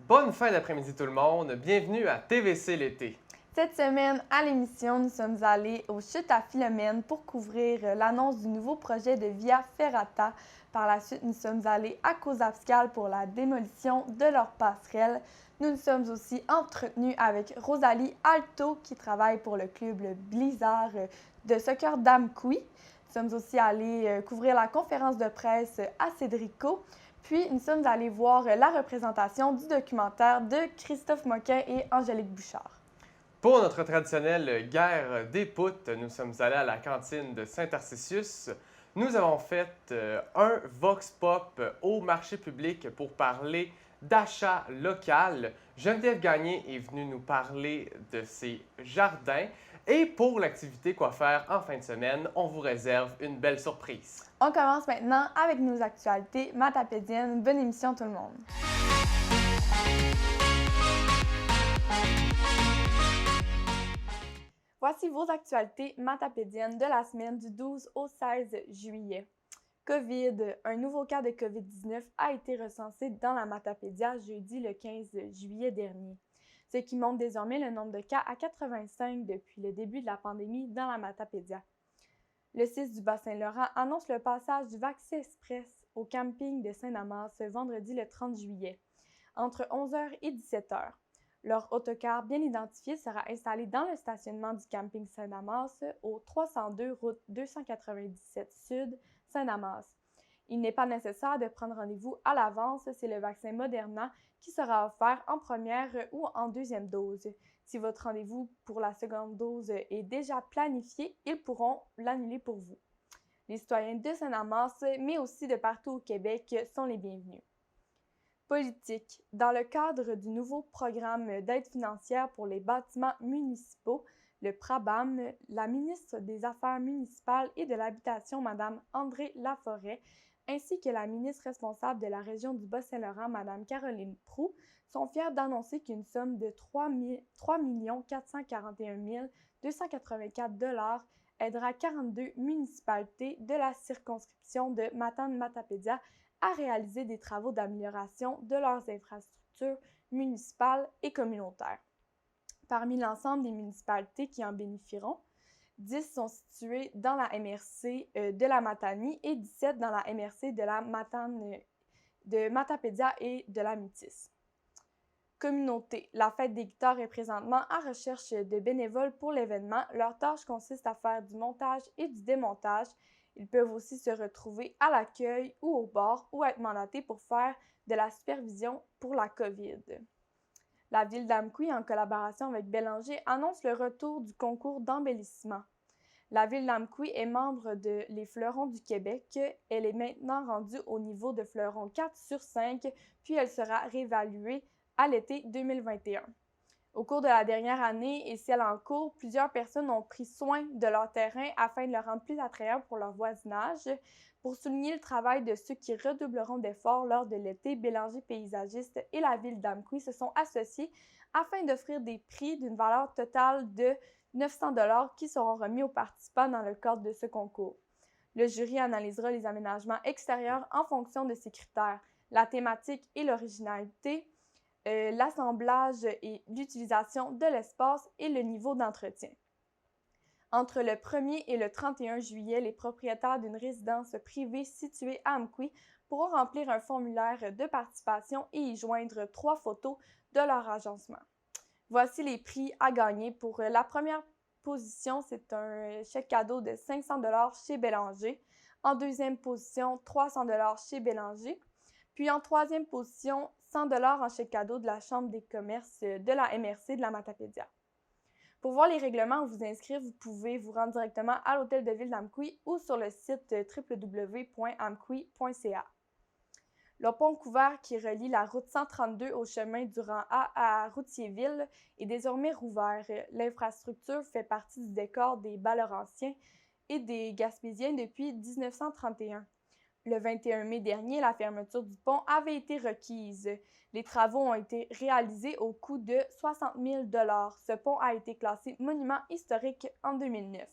Bonne fin d'après-midi tout le monde, bienvenue à TVC l'été. Cette semaine, à l'émission, nous sommes allés aux Chutes à Philomène pour couvrir l'annonce du nouveau projet de Via Ferrata. Par la suite, nous sommes allés à Causapscal pour la démolition de leur passerelle. Nous nous sommes aussi entretenus avec Rosalie Alto qui travaille pour le club Blizzard de soccer d'Amqui. Nous sommes aussi allés couvrir la conférence de presse à Cédrico. Puis, nous sommes allés voir la représentation du documentaire de Christophe Moquin et Angélique Bouchard. Pour notre traditionnelle guerre des poutres, nous sommes allés à la cantine de Saint-Arcesius. Nous avons fait un Vox Pop au marché public pour parler d'achat local. Geneviève Gagné est venue nous parler de ses jardins. Et pour l'activité Quoi faire en fin de semaine, on vous réserve une belle surprise. On commence maintenant avec nos actualités matapédiennes. Bonne émission tout le monde! Voici vos actualités matapédiennes de la semaine du 12 au 16 juillet. COVID. Un nouveau cas de COVID-19 a été recensé dans la Matapédia jeudi le 15 juillet dernier, ce qui monte désormais le nombre de cas à 85 depuis le début de la pandémie dans la Matapédia. Le 6 du Bas-Saint-Laurent annonce le passage du Vaccin Express au camping de Saint-Damas ce vendredi le 30 juillet, entre 11h et 17h. Leur autocar bien identifié sera installé dans le stationnement du camping Saint-Damas au 302 route 297 Sud, Saint-Damas. Il n'est pas nécessaire de prendre rendez-vous à l'avance, c'est le vaccin Moderna qui sera offert en première ou en deuxième dose. Si votre rendez-vous pour la seconde dose est déjà planifié, ils pourront l'annuler pour vous. Les citoyens de Saint-Damas, mais aussi de partout au Québec, sont les bienvenus. Politique. Dans le cadre du nouveau programme d'aide financière pour les bâtiments municipaux, le PRABAM, la ministre des Affaires municipales et de l'Habitation, Mme André Laforêt, ainsi que la ministre responsable de la région du Bas-Saint-Laurent, Mme Caroline Proulx, sont fiers d'annoncer qu'une somme de 3 441 284 $ aidera 42 municipalités de la circonscription de Matane-Matapédia à réaliser des travaux d'amélioration de leurs infrastructures municipales et communautaires. Parmi l'ensemble des municipalités qui en bénéficieront, 10 sont situées dans la MRC de la Matanie et 17 dans la MRC de la de Matapédia et de la Métis. Communauté. La fête des guitares est présentement à recherche de bénévoles pour l'événement. Leur tâche consiste à faire du montage et du démontage. Ils peuvent aussi se retrouver à l'accueil ou au bar ou être mandatés pour faire de la supervision pour la COVID. La ville d'Amqui, en collaboration avec Bélanger, annonce le retour du concours d'embellissement. La ville d'Amqui est membre de Les Fleurons du Québec. Elle est maintenant rendue au niveau de fleuron 4 sur 5, puis elle sera réévaluée à l'été 2021. Au cours de la dernière année et celle en cours, plusieurs personnes ont pris soin de leur terrain afin de le rendre plus attrayant pour leur voisinage. Pour souligner le travail de ceux qui redoubleront d'efforts lors de l'été, Bélanger Paysagiste et la ville d'Amqui se sont associés afin d'offrir des prix d'une valeur totale de 900 $ qui seront remis aux participants dans le cadre de ce concours. Le jury analysera les aménagements extérieurs en fonction de ces critères, la thématique et l'originalité, l'assemblage et l'utilisation de l'espace et le niveau d'entretien. Entre le 1er et le 31 juillet, les propriétaires d'une résidence privée située à Amqui pourront remplir un formulaire de participation et y joindre 3 photos de leur agencement. Voici les prix à gagner. Pour la première position, c'est un chèque cadeau de 500 $ chez Bélanger. En deuxième position, 300 $ chez Bélanger. Puis en troisième position, 100 $ en chèque cadeau de la Chambre des commerces de la MRC de la Matapédia. Pour voir les règlements ou vous inscrire, vous pouvez vous rendre directement à l'hôtel de ville d'Amqui ou sur le site www.amqui.ca. Le pont couvert qui relie la route 132 au chemin du rang A à Routierville est désormais rouvert. L'infrastructure fait partie du décor des Bas-Laurentiens et des Gaspésiens depuis 1931. Le 21 mai dernier, la fermeture du pont avait été requise. Les travaux ont été réalisés au coût de 60 000 $. Ce pont a été classé monument historique en 2009.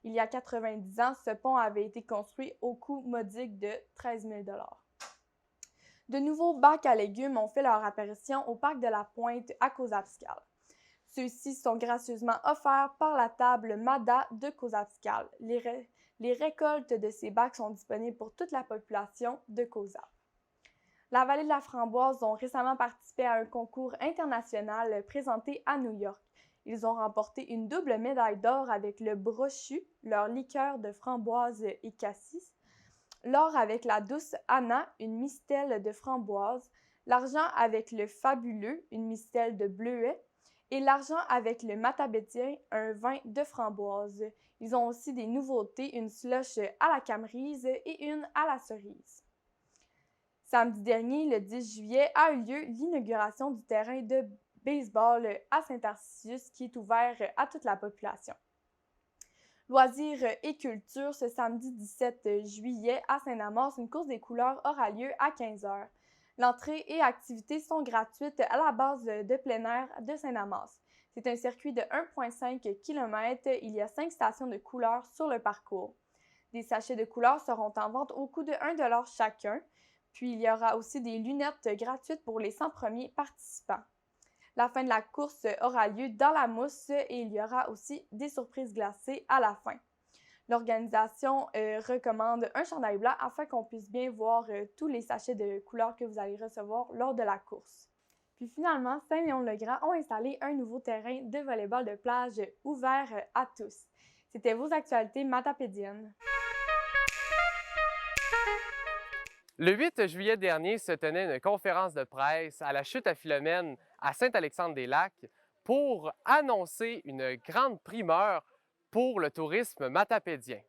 Il y a 90 ans, ce pont avait été construit au coût modique de 13 000 $. De nouveaux bacs à légumes ont fait leur apparition au parc de la Pointe à Cozapscal. Ceux-ci sont gracieusement offerts par la table MADA de Cozapscal. Les récoltes de ces bacs sont disponibles pour toute la population de Cozap. La Vallée de la Framboise ont récemment participé à un concours international présenté à New York. Ils ont remporté une double médaille d'or avec le brochu, leur liqueur de framboise et cassis, l'or avec la douce Anna, une mistelle de framboise, l'argent avec le fabuleux, une mistelle de bleuet, et l'argent avec le matabétien, un vin de framboise. Ils ont aussi des nouveautés, une slush à la camerise et une à la cerise. Samedi dernier, le 10 juillet, a eu lieu l'inauguration du terrain de baseball à Saint-Tarcisius qui est ouvert à toute la population. Loisirs et culture, ce samedi 17 juillet à Saint-Amas, une course des couleurs aura lieu à 15 h. L'entrée et activités sont gratuites à la base de plein air de Saint-Amas. C'est un circuit de 1,5 km. Il y a 5 stations de couleurs sur le parcours. Des sachets de couleurs seront en vente au coût de 1 $ chacun. Puis il y aura aussi des lunettes gratuites pour les 100 premiers participants. La fin de la course aura lieu dans la mousse et il y aura aussi des surprises glacées à la fin. L'organisation recommande un chandail blanc afin qu'on puisse bien voir tous les sachets de couleurs que vous allez recevoir lors de la course. Puis finalement, Saint-Léon-le-Grand ont installé un nouveau terrain de volley-ball de plage ouvert à tous. C'était vos actualités matapédiennes. Le 8 juillet dernier se tenait une conférence de presse à la chute à Philomène à Saint-Alexandre-des-Lacs pour annoncer une grande primeur pour le tourisme matapédien.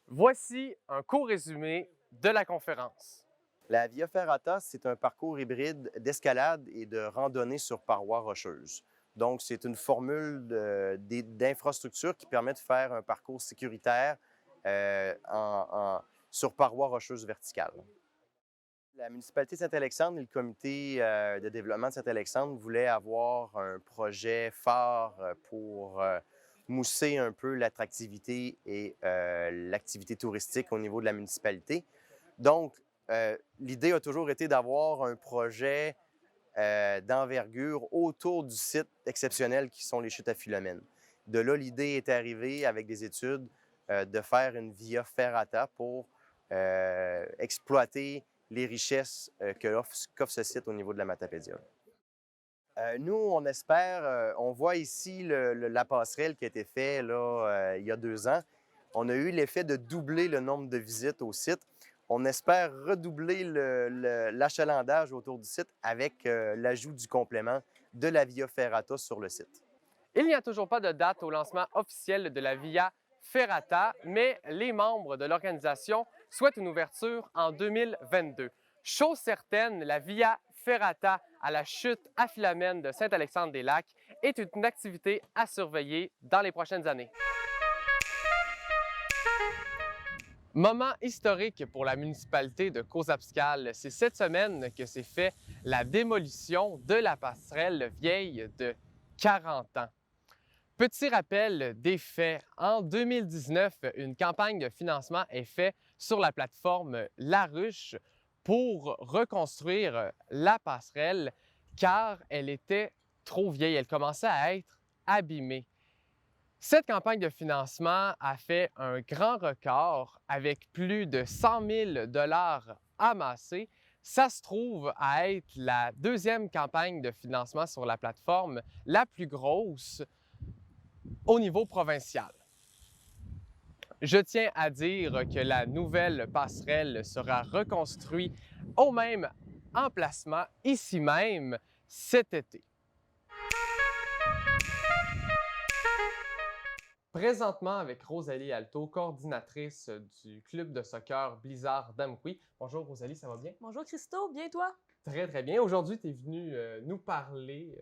Voici un court résumé de la conférence. La Via Ferrata, c'est un parcours hybride d'escalade et de randonnée sur parois rocheuses. Donc, c'est une formule d'infrastructure qui permet de faire un parcours sécuritaire sur parois rocheuses verticales. La municipalité de Saint-Alexandre et le comité de développement de Saint-Alexandre voulaient avoir un projet phare pour mousser un peu l'attractivité et l'activité touristique au niveau de la municipalité. Donc, l'idée a toujours été d'avoir un projet d'envergure autour du site exceptionnel qui sont les chutes à Philomène. De là, l'idée est arrivée avec des études de faire une via ferrata pour exploiter les richesses qu'offre ce site au niveau de la Matapédia. Nous, on espère, on voit ici la passerelle qui a été faite là, il y a 2 ans. On a eu l'effet de doubler le nombre de visites au site. On espère redoubler l'achalandage autour du site avec l'ajout du complément de la Via Ferrata sur le site. Il n'y a toujours pas de date au lancement officiel de la Via Ferrata, mais les membres de l'organisation souhaitent une ouverture en 2022. Chose certaine, la Via Ferrata à la chute à Philomène de Saint-Alexandre-des-Lacs est une activité à surveiller dans les prochaines années. Moment historique pour la municipalité de Cozapscal. C'est cette semaine que s'est fait la démolition de la passerelle vieille de 40 ans. Petit rappel des faits, en 2019, une campagne de financement est faite sur la plateforme La Ruche pour reconstruire la passerelle car elle était trop vieille, elle commençait à être abîmée. Cette campagne de financement a fait un grand record avec plus de 100 000 $ amassés. Ça se trouve à être la deuxième campagne de financement sur la plateforme la plus grosse au niveau provincial. Je tiens à dire que la nouvelle passerelle sera reconstruite au même emplacement, ici même, cet été. Présentement avec Rosalie Alto, coordinatrice du club de soccer Blizzard d'Amqui. Bonjour Rosalie, ça va bien? Bonjour Christo, bien toi? Très très bien. Aujourd'hui, tu es venue nous parler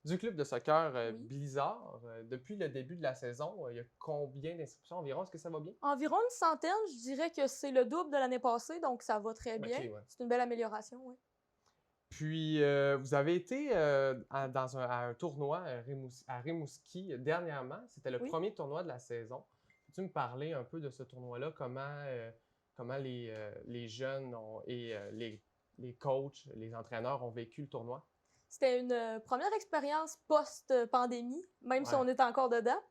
du club de soccer Oui. Blizzard. Depuis le début de la saison, il y a combien d'inscriptions environ? Est-ce que ça va bien? Environ une centaine, je dirais que c'est le double de l'année passée, donc ça va très bien. Ok, ouais. C'est une belle amélioration, oui. Puis, vous avez été à un tournoi à Rimouski dernièrement. C'était le Oui. premier tournoi de la saison. Peux-tu me parler un peu de ce tournoi-là? Comment les jeunes et les coachs, les entraîneurs ont vécu le tournoi? C'était une première expérience post-pandémie, même si Ouais. on est encore dedans.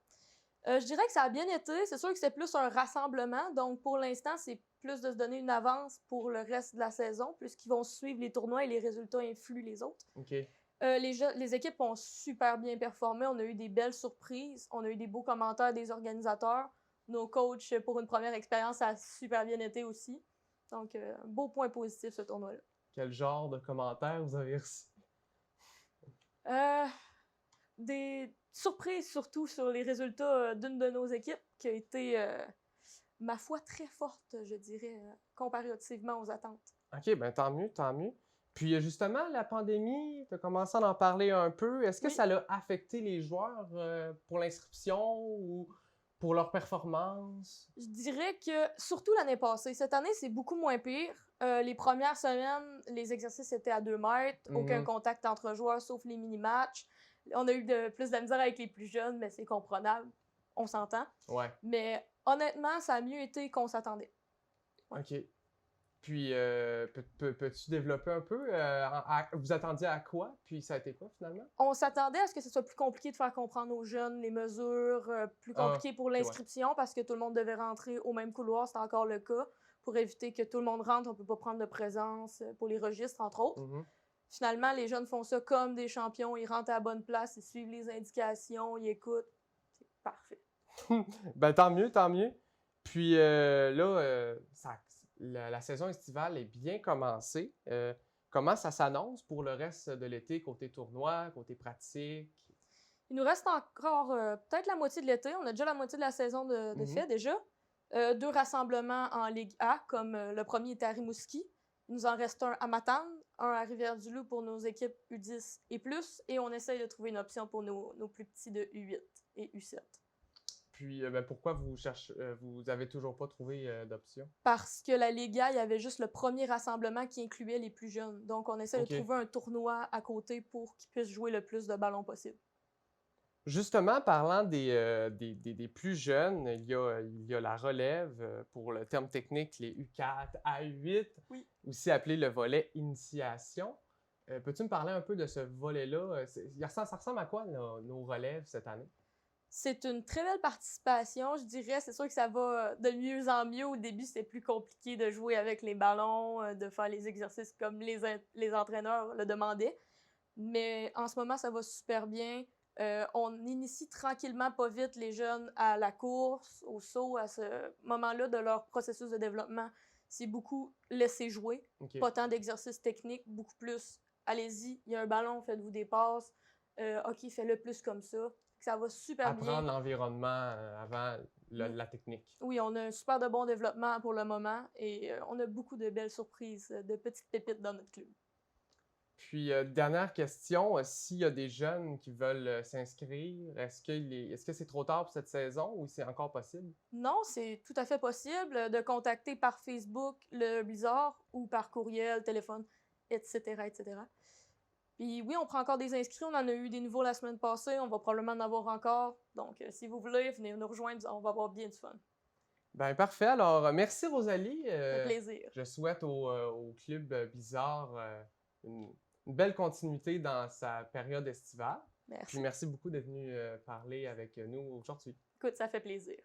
Je dirais que ça a bien été. C'est sûr que c'est plus un rassemblement. Donc, pour l'instant, c'est plus de se donner une avance pour le reste de la saison, puisqu'ils vont suivre les tournois et les résultats influent les autres. OK. Les équipes ont super bien performé. On a eu des belles surprises. On a eu des beaux commentaires des organisateurs. Nos coachs, pour une première expérience, ça a super bien été aussi. Donc, un beau point positif, ce tournoi-là. Quel genre de commentaires vous avez reçus? Des surprises surtout sur les résultats d'une de nos équipes qui a été, ma foi, très forte, je dirais, comparativement aux attentes. OK, ben tant mieux, tant mieux. Puis justement, la pandémie, tu as commencé à en parler un peu. Est-ce que Oui. ça a affecté les joueurs pour l'inscription ou pour leur performance? Je dirais que surtout l'année passée. Cette année, c'est beaucoup moins pire. Les premières semaines, les exercices étaient à 2 mètres, aucun Mhm. contact entre joueurs sauf les mini-matchs. On a eu plus de la misère avec les plus jeunes, mais c'est comprenable. On s'entend. Ouais, Mais honnêtement, ça a mieux été qu'on s'attendait. Ouais. OK. Puis, peux-tu développer un peu? Vous attendiez à quoi? Puis ça a été quoi finalement? On s'attendait à ce que ce soit plus compliqué de faire comprendre aux jeunes les mesures, plus Ah, compliqué pour ouais. l'inscription parce que tout le monde devait rentrer au même couloir, c'est encore le cas. Pour éviter que tout le monde rentre, on peut pas prendre de présence pour les registres, entre autres. Mhm. Finalement, les jeunes font ça comme des champions, ils rentrent à la bonne place, ils suivent les indications, ils écoutent. C'est parfait. Ben tant mieux, tant mieux. Puis là, la saison estivale est bien commencée. Comment ça s'annonce pour le reste de l'été, côté tournoi, côté pratique? Il nous reste encore peut-être la moitié de l'été. On a déjà la moitié de la saison de Mhm. fait déjà. 2 rassemblements en Ligue A, comme le premier était à Rimouski. Il nous en reste un à Matane, un à Rivière-du-Loup pour nos équipes U10 et plus. Et on essaye de trouver une option pour nos plus petits de U8 et U7. Puis ben, pourquoi vous avez toujours pas trouvé d'option? Parce que la Ligue A, il y avait juste le premier rassemblement qui incluait les plus jeunes. Donc, on essaie OK. de trouver un tournoi à côté pour qu'ils puissent jouer le plus de ballons possible. Justement, parlant des plus jeunes, il y a la relève, pour le terme technique, les U4 à U8, Oui. aussi appelé le volet initiation. Peux-tu me parler un peu de ce volet-là? Ça ressemble à quoi nos relèves cette année? C'est une très belle participation, je dirais. C'est sûr que ça va de mieux en mieux. Au début, c'était plus compliqué de jouer avec les ballons, de faire les exercices comme les entraîneurs le demandaient. Mais en ce moment, ça va super bien. On initie tranquillement, pas vite, les jeunes à la course, au saut, à ce moment-là de leur processus de développement. C'est beaucoup laisser jouer, OK. pas tant d'exercices techniques, beaucoup plus. Allez-y, il y a un ballon, faites-vous des passes. OK, fais-le plus comme ça. Ça va super bien. Apprendre l'environnement avant la technique. Oui, on a un super de bon développement pour le moment et on a beaucoup de belles surprises, de petites pépites dans notre club. Puis, dernière question, s'il y a des jeunes qui veulent s'inscrire, est-ce que c'est trop tard pour cette saison ou c'est encore possible? Non, c'est tout à fait possible de contacter par Facebook le Blizzard ou par courriel, téléphone, etc., etc. Puis oui, on prend encore des inscrits. On en a eu des nouveaux la semaine passée. On va probablement en avoir encore. Donc, si vous voulez, venez nous rejoindre. On va avoir bien du fun. Ben parfait. Alors, merci Rosalie. Ça fait plaisir. Je souhaite au club Bizarre une belle continuité dans sa période estivale. Merci. Puis merci beaucoup d'être venu parler avec nous aujourd'hui. Écoute, ça fait plaisir.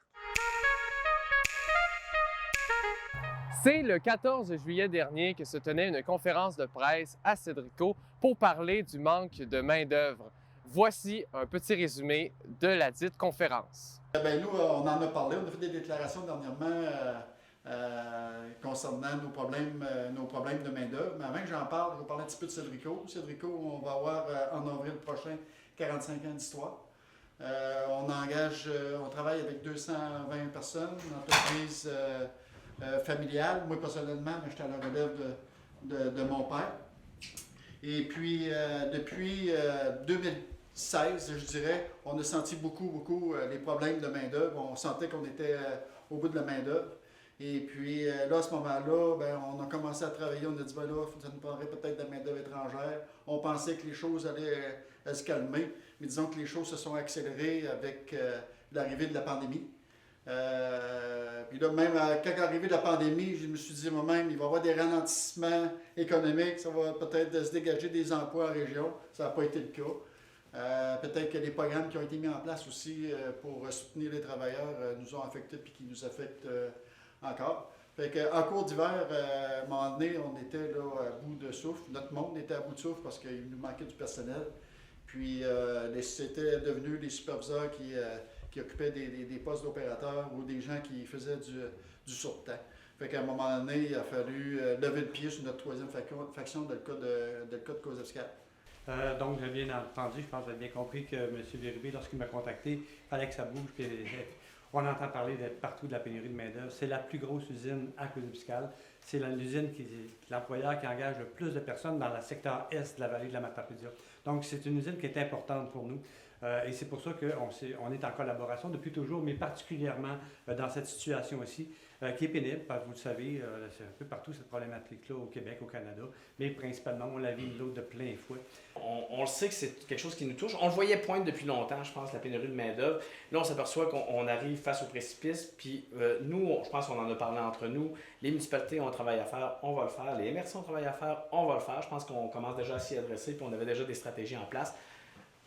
C'est le 14 juillet dernier que se tenait une conférence de presse à Cédrico pour parler du manque de main-d'œuvre. Voici un petit résumé de la dite conférence. Nous, on en a parlé, on a fait des déclarations dernièrement concernant nos problèmes de main-d'œuvre. Mais avant que j'en parle, je vais parler un petit peu de Cédrico. Cédrico, on va avoir en avril prochain 45 ans d'histoire. On travaille avec 220 personnes, une entreprise familiale. Moi, personnellement, j'étais à la relève de mon père. Et puis, depuis 2016, je dirais, on a senti beaucoup les problèmes de main-d'œuvre. On sentait qu'on était au bout de la main-d'œuvre. Et puis, là, à ce moment-là, on a commencé à travailler. On a dit, là, ça nous prendrait peut-être de la main-d'œuvre étrangère. On pensait que les choses allaient se calmer. Mais disons que les choses se sont accélérées avec l'arrivée de la pandémie. Puis là, même quand est arrivée la pandémie, je me suis dit moi-même, il va y avoir des ralentissements économiques, ça va peut-être se dégager des emplois en région. Ça n'a pas été le cas. Peut-être que les programmes qui ont été mis en place aussi pour soutenir les travailleurs nous ont affectés et qui nous affectent encore. Fait qu'en cours d'hiver, à un moment donné, on était là à bout de souffle. Notre monde était à bout de souffle parce qu'il nous manquait du personnel. Puis c'était devenu les superviseurs qui occupaient des postes d'opérateurs ou des gens qui faisaient du surtemps. Fait qu'à un moment donné, il a fallu lever le pied sur notre troisième faction dans le cas de Cosefscat. Donc, j'ai bien entendu, je pense que vous avez bien compris que M. Bérubé, lorsqu'il m'a contacté, il fallait que ça bouge. Puis, on entend parler partout de la pénurie de main-d'œuvre. C'est la plus grosse usine à Cosefscat. C'est l'usine l'employeur qui engage le plus de personnes dans le secteur est de la vallée de la Matapédia. Donc, c'est une usine qui est importante pour nous. Et c'est pour ça qu'on est en collaboration depuis toujours, mais particulièrement dans cette situation aussi, qui est pénible, parce que vous le savez, c'est un peu partout cette problématique-là au Québec, au Canada, mais principalement, on la vit de l'autre de plein fouet. On le sait que c'est quelque chose qui nous touche. On le voyait poindre depuis longtemps, je pense, la pénurie de main-d'œuvre. Là, on s'aperçoit qu'on arrive face au précipice, puis nous, je pense qu'on en a parlé entre nous. Les municipalités ont un travail à faire, on va le faire. Les MRC ont un travail à faire, on va le faire. Je pense qu'on commence déjà à s'y adresser, puis on avait déjà des stratégies en place.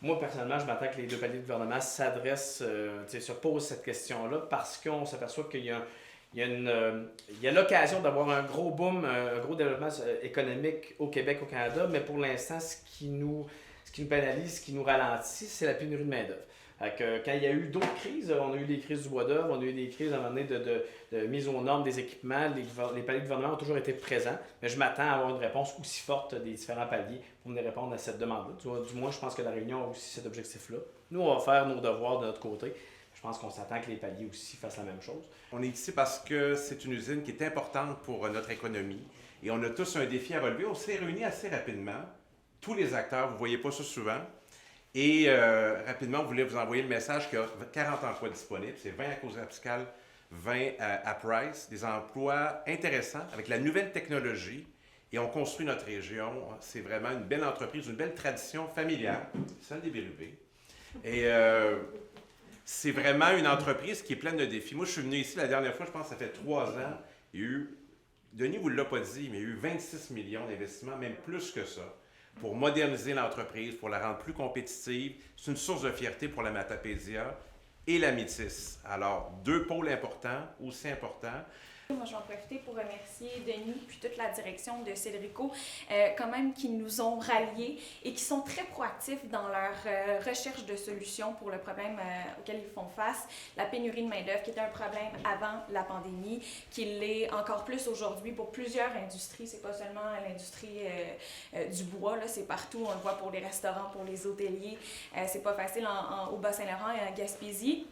Moi, personnellement, je m'attends que les deux paliers de gouvernement se posent cette question-là parce qu'on s'aperçoit qu'il y a l'occasion d'avoir un gros boom, un gros développement économique au Québec, au Canada, mais pour l'instant, ce qui nous pénalise, ce qui nous ralentit, c'est la pénurie de main-d'œuvre. Quand il y a eu d'autres crises, on a eu des crises du bois d'œuvre, on a eu des crises à un moment donné de mise aux normes des équipements, les paliers de gouvernement ont toujours été présents, mais je m'attends à avoir une réponse aussi forte des différents paliers pour venir répondre à cette demande-là. Du moins, je pense que la Réunion a aussi cet objectif-là. Nous, on va faire nos devoirs de notre côté. Je pense qu'on s'attend que les paliers aussi fassent la même chose. On est ici parce que c'est une usine qui est importante pour notre économie et on a tous un défi à relever. On s'est réunis assez rapidement, tous les acteurs, vous ne voyez pas ça souvent. Et rapidement, on voulait vous envoyer le message qu'il y a 40 emplois disponibles. C'est 20 à Cosefscat, 20 à Price. Des emplois intéressants avec la nouvelle technologie. Et on construit notre région. C'est vraiment une belle entreprise, une belle tradition familiale, celle des Bérubé. Et c'est vraiment une entreprise qui est pleine de défis. Moi, je suis venu ici la dernière fois, je pense que ça fait 3 ans. Il y a eu, Denis ne vous l'a pas dit, mais il y a eu 26 millions d'investissements, même plus que ça, pour moderniser l'entreprise, pour la rendre plus compétitive. C'est une source de fierté pour la Matapédia et la Métis. Alors, 2 pôles importants, aussi importants. Moi, je vais en profiter pour remercier Denis puis toute la direction de Cédrico, quand même, qui nous ont ralliés et qui sont très proactifs dans leur recherche de solutions pour le problème auquel ils font face. La pénurie de main-d'œuvre, qui était un problème avant la pandémie, qui l'est encore plus aujourd'hui pour plusieurs industries. C'est pas seulement l'industrie du bois, là, c'est partout. On le voit pour les restaurants, pour les hôteliers. C'est pas facile au Bas-Saint-Laurent et à Gaspésie.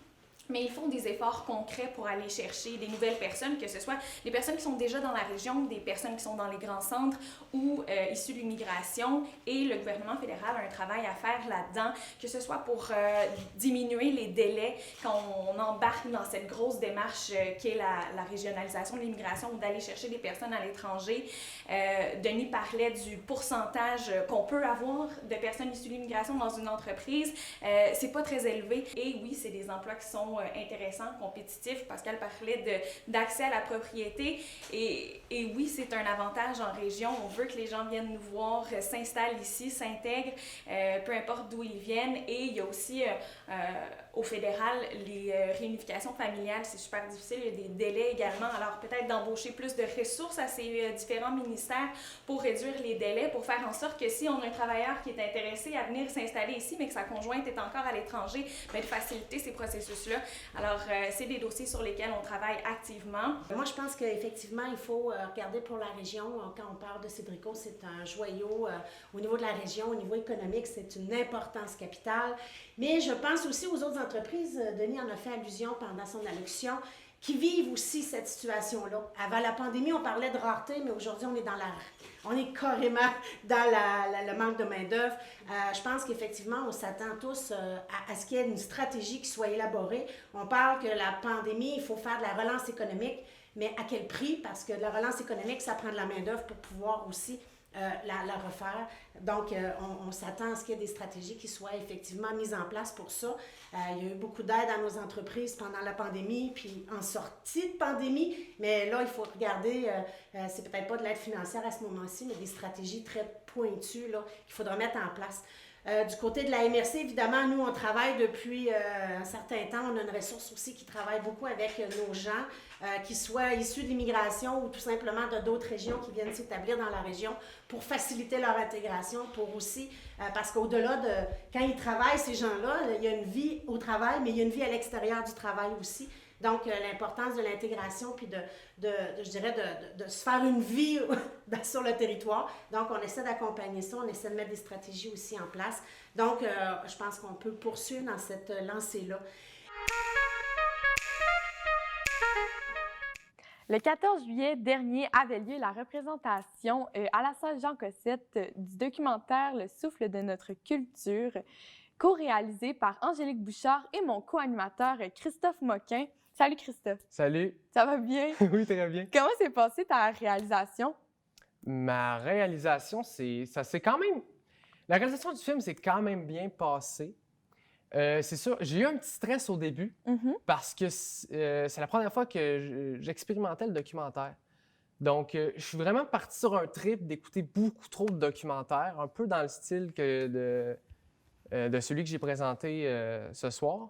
Mais ils font des efforts concrets pour aller chercher des nouvelles personnes, que ce soit des personnes qui sont déjà dans la région, des personnes qui sont dans les grands centres ou issues de l'immigration. Et le gouvernement fédéral a un travail à faire là-dedans, que ce soit pour diminuer les délais quand on embarque dans cette grosse démarche qui est la régionalisation de l'immigration ou d'aller chercher des personnes à l'étranger. Denis parlait du pourcentage qu'on peut avoir de personnes issues de l'immigration dans une entreprise. C'est pas très élevé. Et oui, c'est des emplois qui sont intéressants, compétitifs. Pascal parlait d'accès à la propriété. Et oui, c'est un avantage en région. On veut que les gens viennent nous voir, s'installent ici, s'intègrent, peu importe d'où ils viennent. Et il y a aussi au fédéral, les réunifications familiales, c'est super difficile. Il y a des délais également. Alors peut-être d'embaucher plus de ressources à ces différents ministères pour réduire les délais, pour faire en sorte que si on a un travailleur qui est intéressé à venir s'installer ici, mais que sa conjointe est encore à l'étranger, de faciliter ces processus-là. Alors, c'est des dossiers sur lesquels on travaille activement. Moi, je pense qu'effectivement, il faut regarder pour la région. Quand on parle de Cédrico, c'est un joyau au niveau de la région, au niveau économique, c'est une importance capitale. Mais je pense aussi aux autres entreprises, Denis en a fait allusion pendant son allocution, qui vivent aussi cette situation-là. Avant la pandémie, on parlait de rareté, mais aujourd'hui, on est carrément dans le manque de main-d'œuvre. Je pense qu'effectivement, on s'attend tous à ce qu'il y ait une stratégie qui soit élaborée. On parle que la pandémie, il faut faire de la relance économique, mais à quel prix? Parce que de la relance économique, ça prend de la main-d'œuvre pour pouvoir aussi la refaire. Donc, on s'attend à ce qu'il y ait des stratégies qui soient effectivement mises en place pour ça. Il y a eu beaucoup d'aide à nos entreprises pendant la pandémie, puis en sortie de pandémie, mais là, il faut regarder, c'est peut-être pas de l'aide financière à ce moment-ci, mais des stratégies très pointues là, qu'il faudra mettre en place. Du côté de la MRC, évidemment, nous, on travaille depuis un certain temps. On a une ressource aussi qui travaille beaucoup avec nos gens, qui soient issus de l'immigration ou tout simplement d'autres régions qui viennent s'établir dans la région pour faciliter leur intégration, pour aussi, parce qu'au-delà de, quand ils travaillent, ces gens-là, il y a une vie au travail, mais il y a une vie à l'extérieur du travail aussi. Donc, l'importance de l'intégration, puis je dirais, de se faire une vie sur le territoire. Donc, on essaie d'accompagner ça, on essaie de mettre des stratégies aussi en place. Donc, je pense qu'on peut poursuivre dans cette lancée-là. Le 14 juillet dernier avait lieu la représentation à la salle Jean Cossette du documentaire Le souffle de notre culture, co-réalisé par Angélique Bouchard et mon co-animateur Christophe Moquin. Salut Christophe. Salut. Ça va bien? Oui, très bien. Comment s'est passée ta réalisation? Ma réalisation, ça c'est quand même... La réalisation du film s'est quand même bien passée. C'est sûr, j'ai eu un petit stress au début parce que c'est la première fois que j'expérimentais le documentaire. Donc, je suis vraiment parti sur un trip d'écouter beaucoup trop de documentaires, un peu dans le style de celui que j'ai présenté ce soir.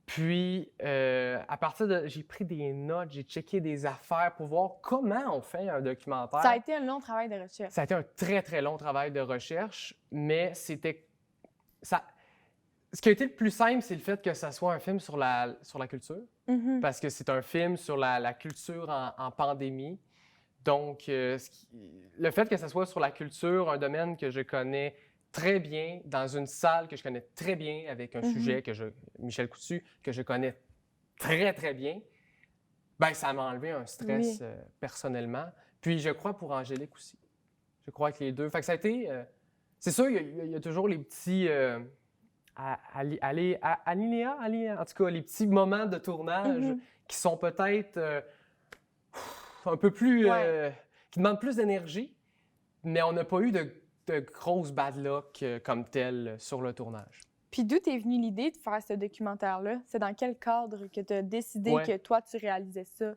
Puis, à partir de... J'ai pris des notes, j'ai checké des affaires pour voir comment on fait un documentaire. Ça a été un long travail de recherche. Ça a été un très, très long travail de recherche, mais c'était... Ce qui a été le plus simple, c'est le fait que ça soit un film sur la culture, parce que c'est un film sur la culture en pandémie. Donc, le fait que ça soit sur la culture, un domaine que je connais très bien, dans une salle que je connais très bien, avec un sujet Michel Coutu, que je connais très, très bien, bien, ça m'a enlevé un stress personnellement. Puis, je crois pour Angélique aussi. Je crois que les deux. Fait que ça a été... c'est sûr, il y a toujours les petits... en tout cas, les petits moments de tournage qui sont peut-être un peu plus... qui demandent plus d'énergie, mais on n'a pas eu de grosses bad luck comme telles sur le tournage. Puis d'où t'es venue l'idée de faire ce documentaire-là? C'est dans quel cadre que tu as décidé que toi, tu réalisais ça?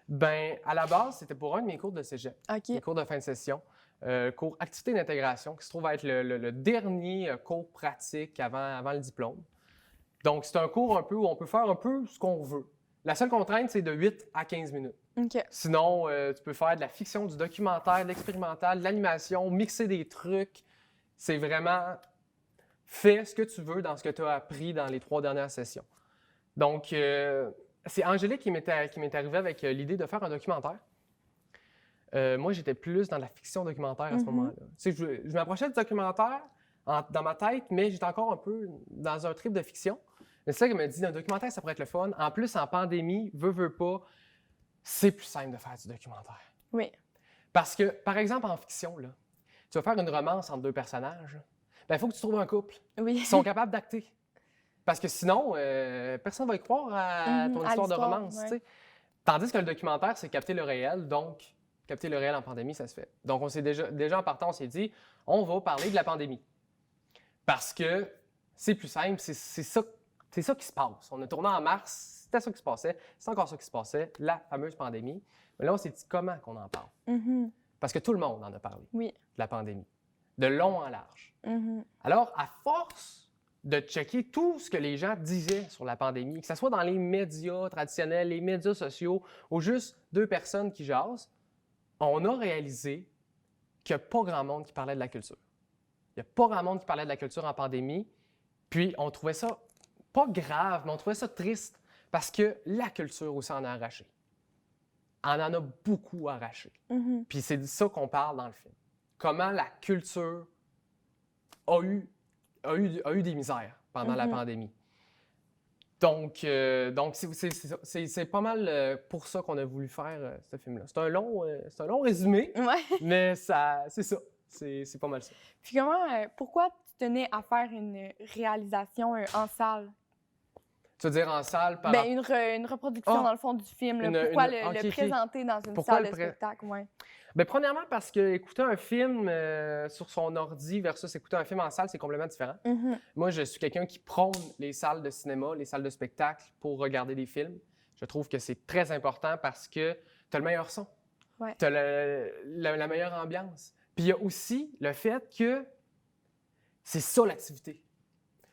Bien, à la base, c'était pour un de mes cours de cégep, mes cours de fin de session. Cours activité d'intégration, qui se trouve être le dernier cours pratique avant le diplôme. Donc, c'est un cours un peu où on peut faire un peu ce qu'on veut. La seule contrainte, c'est de 8 à 15 minutes. Sinon, tu peux faire de la fiction, du documentaire, de l'expérimental, de l'animation, mixer des trucs. C'est vraiment fais ce que tu veux dans ce que tu as appris dans les 3 dernières sessions. Donc, c'est Angélique qui m'est arrivée avec l'idée de faire un documentaire. Moi, j'étais plus dans la fiction documentaire à ce moment-là. Tu sais, je m'approchais du documentaire dans ma tête, mais j'étais encore un peu dans un trip de fiction. Mais c'est ça qu'elle m'a dit, un documentaire, ça pourrait être le fun. En plus, en pandémie, veut pas, c'est plus simple de faire du documentaire. Oui. Parce que, par exemple, en fiction, là, tu vas faire une romance entre 2 personnages, il faut que tu trouves un couple qui sont capables d'acter. Parce que sinon, personne ne va y croire à ton histoire de romance. Tu sais. Tandis que le documentaire, c'est capter le réel, donc... Capter le réel en pandémie, ça se fait. Donc, on s'est déjà en partant, on s'est dit, on va parler de la pandémie. Parce que c'est plus simple, c'est ça qui se passe. On a tourné en mars, c'était ça qui se passait, c'est encore ça qui se passait, la fameuse pandémie. Mais là, on s'est dit, comment qu'on en parle? Parce que tout le monde en a parlé, de la pandémie, de long en large. Alors, à force de checker tout ce que les gens disaient sur la pandémie, que ce soit dans les médias traditionnels, les médias sociaux, ou juste 2 personnes qui jasent, on a réalisé qu'il n'y a pas grand monde qui parlait de la culture. Il n'y a pas grand monde qui parlait de la culture en pandémie. Puis, on trouvait ça pas grave, mais on trouvait ça triste parce que la culture aussi en a arraché. On en a beaucoup arraché. Puis, c'est de ça qu'on parle dans le film. Comment la culture a eu des misères pendant la pandémie. Donc c'est pas mal pour ça qu'on a voulu faire ce film-là. C'est un long résumé, mais c'est ça. C'est pas mal ça. Puis pourquoi tu tenais à faire une réalisation en salle? Tu veux dire en salle? Une reproduction, dans le fond, du film. Pourquoi le présenter dans une salle de spectacle? Bien, premièrement, parce que écouter un film sur son ordi versus écouter un film en salle, c'est complètement différent. Moi, je suis quelqu'un qui prône les salles de cinéma, les salles de spectacle pour regarder des films. Je trouve que c'est très important parce que tu as le meilleur son, Ouais. tu as la meilleure ambiance. Puis il y a aussi le fait que c'est ça l'activité.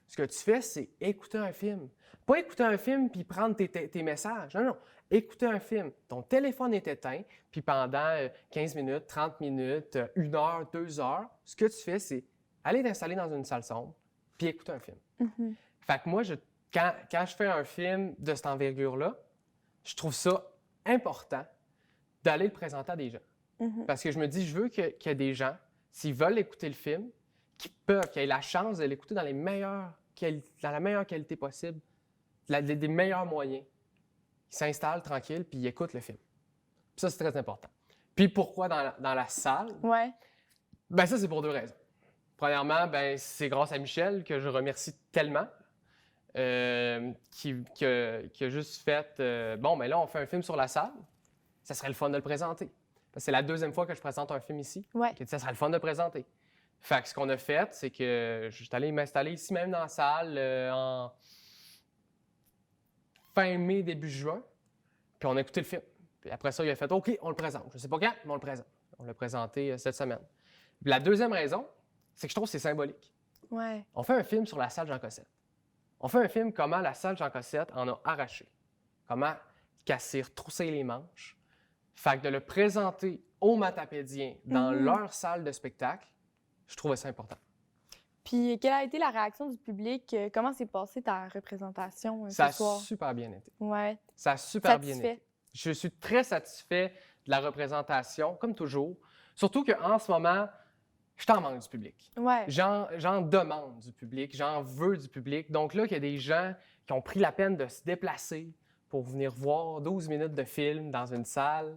Ce que tu fais, c'est écouter un film. Pas écouter un film puis prendre tes messages. Non, non. Écouter un film. Ton téléphone est éteint, puis pendant 15 minutes, 30 minutes, 1 heure, 2 heures, ce que tu fais, c'est aller t'installer dans une salle sombre puis écouter un film. Fait que moi, quand je fais un film de cette envergure-là, je trouve ça important d'aller le présenter à des gens. Parce que je me dis, je veux qu'il y ait des gens, s'ils veulent écouter le film, qu'ils aient la chance de l'écouter dans la meilleure qualité possible, des meilleurs moyens. Ils s'installent tranquille puis ils écoutent le film. Puis ça, c'est très important. Puis pourquoi dans la salle? Ouais. Ben ça, c'est pour 2 raisons. Premièrement, ben c'est grâce à Michel que je remercie tellement, qui a juste fait bon, ben là, on fait un film sur la salle. Ça serait le fun de le présenter. Parce que c'est la 2e fois que je présente un film ici. Ouais. Ça serait le fun de le présenter. Fait que ce qu'on a fait, c'est que je suis allé m'installer ici même dans la salle en fin mai, début juin. Puis on a écouté le film. Puis après ça, il a fait OK, on le présente. Je ne sais pas quand, mais on le présente. On l'a présenté cette semaine. Puis la 2e raison, c'est que je trouve que c'est symbolique. Ouais. On fait un film sur la salle Jean Cossette. On fait un film comment la salle Jean Cossette en a arraché. Comment casser, retrousser les manches. Fait que de le présenter aux Matapédiens dans leur salle de spectacle, je trouvais ça important. Puis, quelle a été la réaction du public? Comment s'est passée ta représentation Ça ce soir? a super bien été. Ouais. Ça a super bien Satisfait? été. Je suis très satisfait de la représentation, comme toujours. Surtout qu'en ce moment, je t'en manque du public. Ouais. J'en demande du public, j'en veux du public. Donc là, qu'il y a des gens qui ont pris la peine de se déplacer pour venir voir 12 minutes de film dans une salle,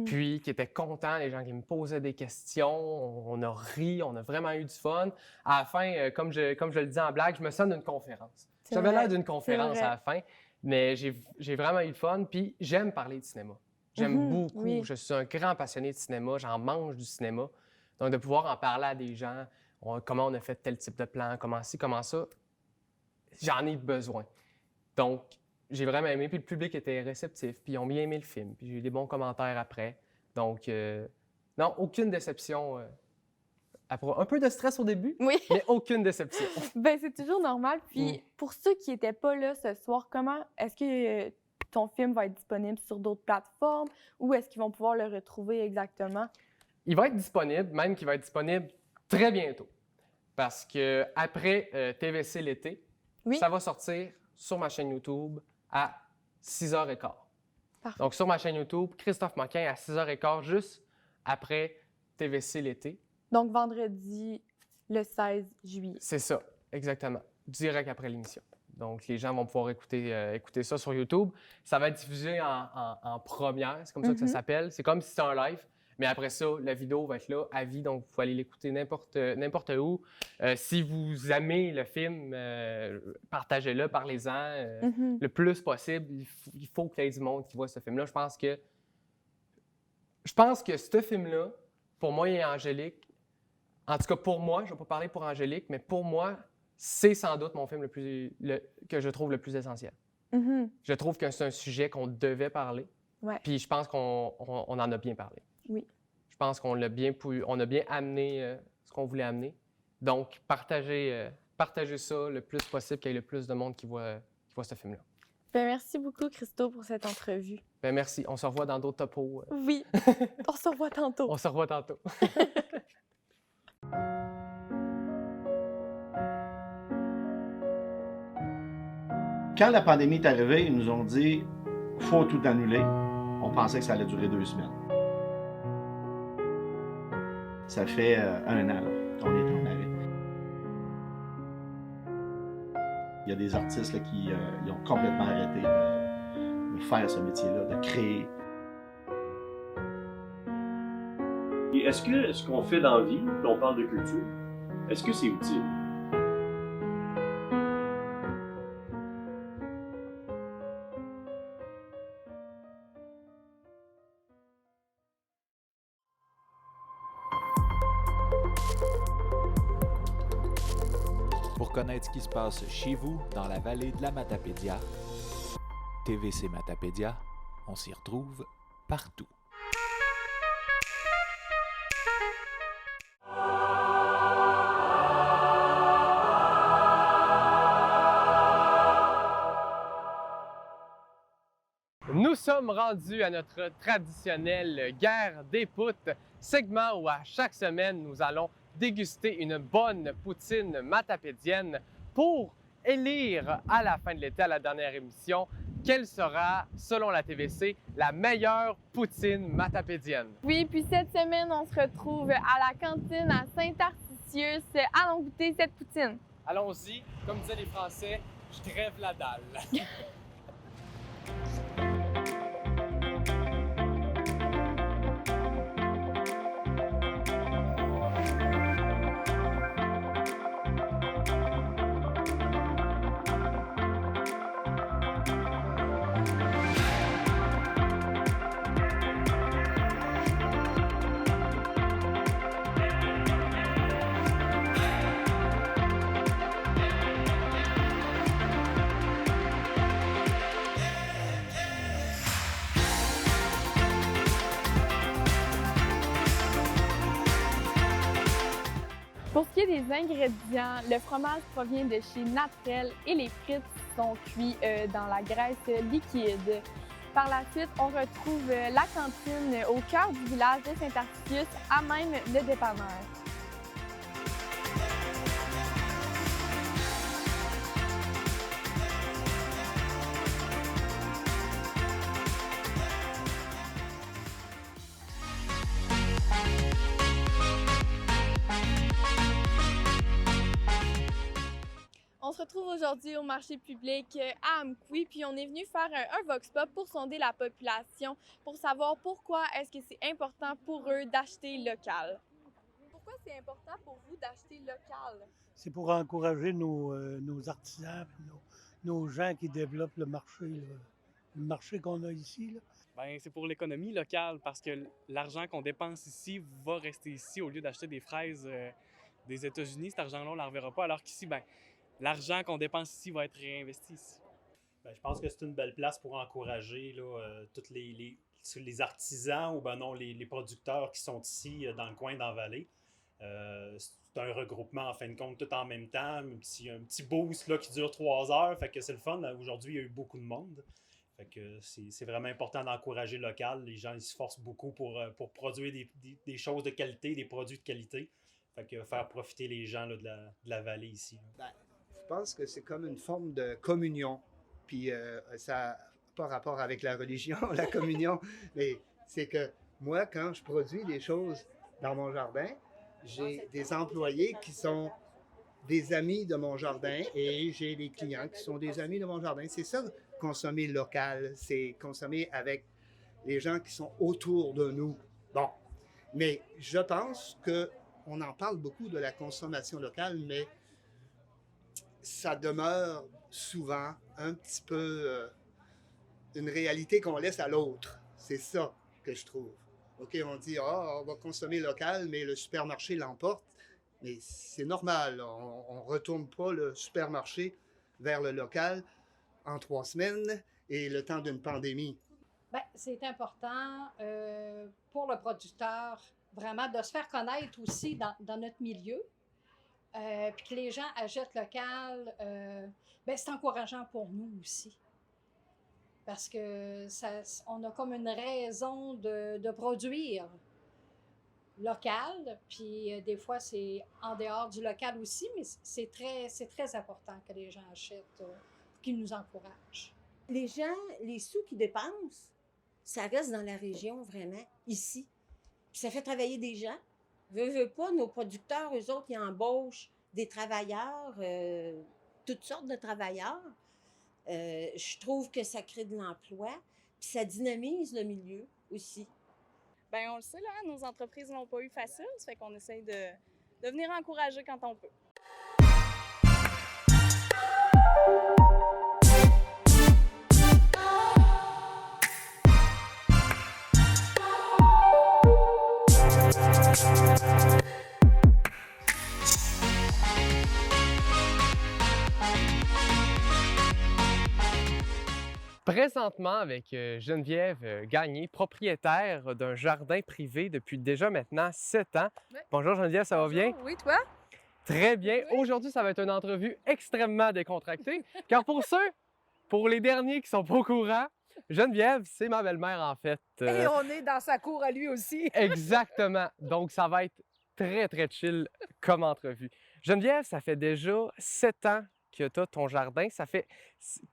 puis qui étaient contents, les gens qui me posaient des questions, on a ri, on a vraiment eu du fun. À la fin, comme je le dis en blague, je me sens d'une conférence. C'est J'avais vrai, l'air d'une conférence c'est à la fin, mais j'ai vraiment eu le fun, puis j'aime parler de cinéma. J'aime beaucoup, oui. je suis un grand passionné de cinéma, j'en mange du cinéma. Donc de pouvoir en parler à des gens, comment on a fait tel type de plan, comment ci, comment ça, j'en ai besoin. Donc, j'ai vraiment aimé, puis le public était réceptif, puis ils ont bien aimé le film, puis j'ai eu des bons commentaires après. Donc, non, aucune déception. Un peu de stress au début, Oui. mais aucune déception. Ben c'est toujours normal. Puis, pour ceux qui n'étaient pas là ce soir, est-ce que ton film va être disponible sur d'autres plateformes ou est-ce qu'ils vont pouvoir le retrouver exactement? Il va être disponible, même qu'il va être disponible très bientôt. Parce que après TVC l'été, ça va sortir sur ma chaîne YouTube à 6h15. Parfait. Donc, sur ma chaîne YouTube, Christophe Moquin à 6h15, juste après TVC l'été. Donc, vendredi, le 16 juillet. C'est ça, exactement. Direct après l'émission. Donc, les gens vont pouvoir écouter ça sur YouTube. Ça va être diffusé en première, c'est comme ça que ça s'appelle. C'est comme si c'était un live. Mais après ça, la vidéo va être là à vie, donc vous pouvez aller l'écouter n'importe où. Si vous aimez le film, partagez-le, parlez-en le plus possible. Il faut qu'il y ait du monde qui voit ce film-là. Je pense que ce film-là, pour moi et Angélique, en tout cas pour moi, je ne vais pas parler pour Angélique, mais pour moi, c'est sans doute mon film que je trouve le plus essentiel. Je trouve que c'est un sujet qu'on devait parler, puis je pense qu'on en a bien parlé. Oui. Je pense qu'on a bien amené ce qu'on voulait amener. Donc, partagez ça le plus possible, qu'il y ait le plus de monde qui voit ce film-là. Ben, merci beaucoup, Christo, pour cette entrevue. Ben, merci. On se revoit dans d'autres topos. Oui, on se revoit tantôt. On se revoit tantôt. Quand la pandémie est arrivée, ils nous ont dit « faut tout annuler ». On pensait que ça allait durer 2 semaines. Ça fait 1 an qu'on est en arrêt. Il y a des artistes là, qui ils ont complètement arrêté de faire ce métier-là, de créer. Et est-ce que ce qu'on fait dans la vie, quand on parle de culture, est-ce que c'est utile? connaître ce qui se passe chez vous dans la vallée de la Matapédia. TVC Matapédia, on s'y retrouve partout. Nous sommes rendus à notre traditionnelle guerre des poutres, segment où à chaque semaine nous allons déguster une bonne poutine matapédienne pour élire à la fin de l'été, à la dernière émission, quelle sera, selon la TVC, la meilleure poutine matapédienne. Oui, puis cette semaine, on se retrouve à la cantine à Saint-Tarcisius. Allons goûter cette poutine. Allons-y, comme disaient les Français, je crève la dalle. Pour ce qui est des ingrédients, le fromage provient de chez Natrel et les frites sont cuites dans la graisse liquide. Par la suite, on retrouve la cantine au cœur du village de Saint-Tarcisius, à même le dépanneur. On se retrouve aujourd'hui au marché public à Amqui, puis on est venu faire un Vox Pop pour sonder la population, pour savoir pourquoi est-ce que c'est important pour eux d'acheter local. Pourquoi c'est important pour vous d'acheter local? C'est pour encourager nos artisans, nos gens qui développent le marché qu'on a ici, là. Bien, c'est pour l'économie locale parce que l'argent qu'on dépense ici va rester ici au lieu d'acheter des fraises des États-Unis. Cet argent-là, on ne la reverra pas, alors qu'ici, ben, l'argent qu'on dépense ici va être réinvesti ici. Bien, je pense que c'est une belle place pour encourager là, tous les artisans ou ben non, les producteurs qui sont ici dans le coin, dans la vallée. C'est un regroupement en fin de compte tout en même temps, un petit boost là, qui dure 3 heures, fait que c'est le fun. Aujourd'hui, il y a eu beaucoup de monde. Fait que c'est vraiment important d'encourager local. Les gens ils se forcent beaucoup pour produire des choses de qualité, des produits de qualité. Fait que faire profiter les gens là, de la vallée ici. Ben, je pense que c'est comme une forme de communion. Puis ça n'a pas rapport avec la religion, la communion, mais c'est que moi, quand je produis des choses dans mon jardin, j'ai des employés qui sont des amis de mon jardin et j'ai des clients qui sont des amis de mon jardin. C'est ça, consommer local, c'est consommer avec les gens qui sont autour de nous. Bon, mais je pense qu'on en parle beaucoup de la consommation locale, mais ça demeure souvent un petit peu une réalité qu'on laisse à l'autre. C'est ça que je trouve. OK, on dit, on va consommer local, mais le supermarché l'emporte. Mais c'est normal, on ne retourne pas le supermarché vers le local en 3 semaines et le temps d'une pandémie. Bien, c'est important pour le producteur vraiment de se faire connaître aussi dans notre milieu. Puis que les gens achètent local, bien, c'est encourageant pour nous aussi. Parce que on a comme une raison de produire local, puis des fois c'est en dehors du local aussi, mais c'est très important que les gens achètent, qu'ils nous encouragent. Les gens, les sous qu'ils dépensent, ça reste dans la région vraiment, ici. Puis ça fait travailler des gens. Veux pas, nos producteurs, eux autres, ils embauchent des travailleurs, toutes sortes de travailleurs. Je trouve que ça crée de l'emploi, puis ça dynamise le milieu aussi. Bien, on le sait, là, nos entreprises n'ont pas eu facile, ça fait qu'on essaye de venir encourager quand on peut. Présentement avec Geneviève Gagné, propriétaire d'un jardin privé depuis déjà maintenant 7 ans. Ouais. Bonjour Geneviève, ça va bien? Oui, toi? Très bien. Aujourd'hui, ça va être une entrevue extrêmement décontractée, car pour les derniers qui sont pas au courant, Geneviève, c'est ma belle-mère en fait. Et on est dans sa cour à lui aussi. Exactement. Donc, ça va être très, très chill comme entrevue. Geneviève, ça fait déjà 7 ans que tu as ton jardin.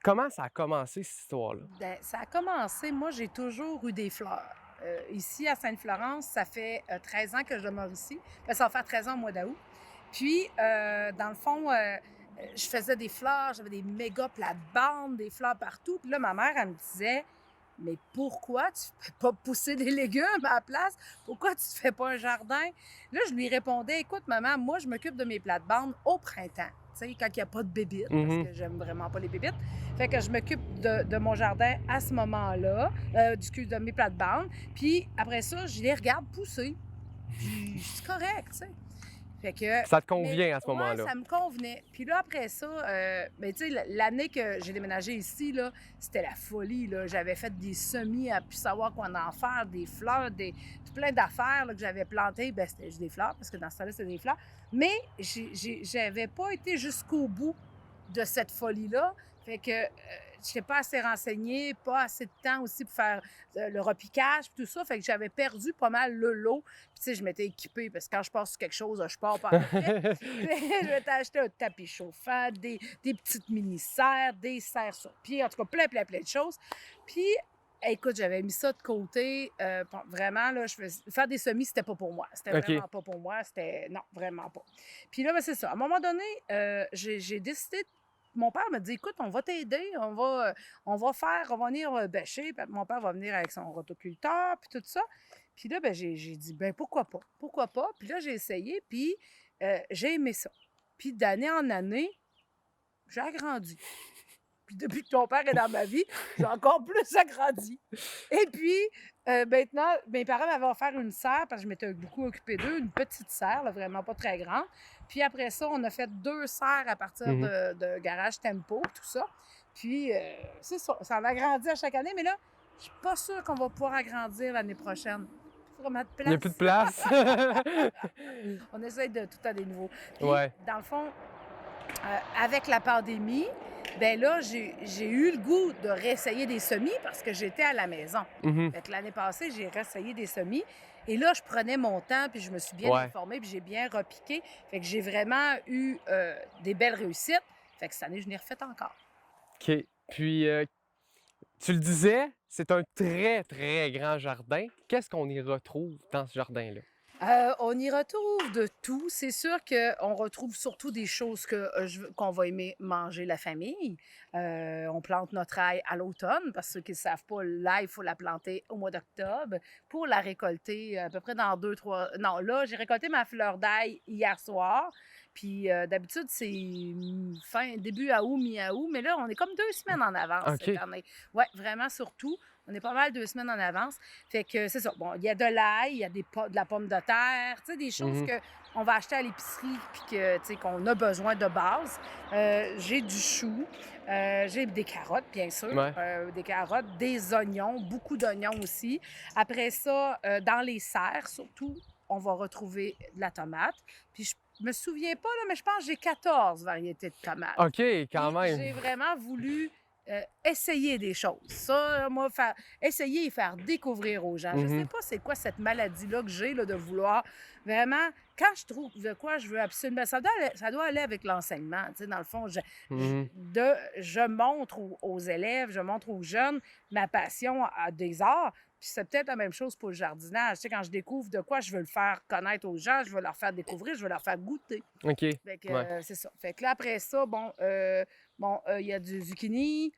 Comment ça a commencé, cette histoire-là? Ben, ça a commencé, moi, j'ai toujours eu des fleurs. Ici, à Sainte-Florence, ça fait 13 ans que je demeure ici. Ben, ça va faire 13 ans au mois d'août. Puis, dans le fond, je faisais des fleurs, j'avais des méga plates-bandes, des fleurs partout. Puis là, ma mère, elle me disait, mais pourquoi tu ne fais pas pousser des légumes à la place? Pourquoi tu ne fais pas un jardin? Là, je lui répondais, écoute, maman, moi, je m'occupe de mes plates-bandes au printemps. Tu sais, quand il n'y a pas de bébites, parce que j'aime vraiment pas les bébites. Fait que je m'occupe de mon jardin à ce moment-là, de mes plates-bandes. Puis après ça, je les regarde pousser. Puis c'est correct, tu sais. Fait que, ça te convient à ce moment-là? Oui, ça me convenait. Puis là, après ça, ben, tu sais, l'année que j'ai déménagé ici, là, c'était la folie, là. J'avais fait des semis à plus savoir quoi en faire, des fleurs, tout plein d'affaires là, que j'avais plantées. Ben, c'était juste des fleurs, parce que dans ce temps-là, c'était des fleurs. Mais j'avais pas été jusqu'au bout de cette folie-là. Fait que je n'étais pas assez renseignée, pas assez de temps aussi pour faire le repiquage, tout ça. Fait que j'avais perdu pas mal le lot. Puis, tu sais, je m'étais équipée parce que quand je passe sur quelque chose, je pars pas après. Je m'étais acheté un tapis chauffant, des petites mini-serres, des serres sur pied, en tout cas, plein de choses. Puis, écoute, j'avais mis ça de côté. Vraiment, là, faire des semis, c'était pas pour moi. C'était vraiment pas pour moi. Non, vraiment pas. Puis là, ben, c'est ça. À un moment donné, j'ai décidé. Mon père m'a dit, écoute, on va t'aider, on va venir bêcher. Puis mon père va venir avec son rotoculteur, puis tout ça. Puis là, ben, j'ai dit, ben pourquoi pas? Puis là, j'ai essayé, puis j'ai aimé ça. Puis d'année en année, j'ai agrandi. Puis depuis que ton père est dans ma vie, j'ai encore plus agrandi. Et puis, maintenant, mes parents m'avaient offert une serre, parce que je m'étais beaucoup occupée d'eux, une petite serre, là, vraiment pas très grande. Puis après ça, on a fait 2 serres à partir de garage Tempo, tout ça. Puis, c'est ça, ça en a grandi à chaque année, mais là, je suis pas sûre qu'on va pouvoir agrandir l'année prochaine. Il n'y a plus de place. On essaye de tout à des nouveaux. Puis, dans le fond, avec la pandémie, ben là, j'ai eu le goût de réessayer des semis parce que j'étais à la maison. Fait que l'année passée, j'ai réessayé des semis. Et là, je prenais mon temps, puis je me suis bien informée, puis j'ai bien repiqué. Fait que j'ai vraiment eu des belles réussites. Fait que cette année, je l'ai refait encore. OK. Puis, tu le disais, c'est un très, très grand jardin. Qu'est-ce qu'on y retrouve dans ce jardin-là? On y retrouve de tout. C'est sûr qu'on retrouve surtout des choses qu'on va aimer manger la famille. On plante notre ail à l'automne, parce que ceux qui ne savent pas, l'ail, il faut la planter au mois d'octobre pour la récolter à peu près dans 2-3... Non, là, j'ai récolté ma fleur d'ail hier soir. Puis d'habitude, c'est début août, mi-août. Mais là, on est comme 2 semaines en avance cette année. Oui, vraiment, surtout. On est pas mal 2 semaines en avance. Fait que c'est ça. Bon, il y a de l'ail, il y a de la pomme de terre, tu sais, des choses qu'on va acheter à l'épicerie puis qu'on a besoin de base. J'ai du chou, j'ai des carottes, bien sûr. Des carottes, des oignons, beaucoup d'oignons aussi. Après ça, dans les serres, surtout, on va retrouver de la tomate. Puis je me souviens pas, là, mais je pense que j'ai 14 variétés de tomates. OK, quand même. J'ai vraiment voulu essayer des choses. Ça, moi, essayer et faire découvrir aux gens. Je sais pas c'est quoi cette maladie-là que j'ai, là, de vouloir vraiment... Quand je trouve de quoi je veux absolument... Ça doit aller avec l'enseignement. Tu sais, dans le fond, je montre aux élèves, je montre aux jeunes ma passion à des arts. Puis c'est peut-être la même chose pour le jardinage. Tu sais, quand je découvre de quoi je veux le faire connaître aux gens, je veux leur faire découvrir, je veux leur faire goûter. OK. Fait que, c'est ça. Fait que là, après ça, il y a du zucchini,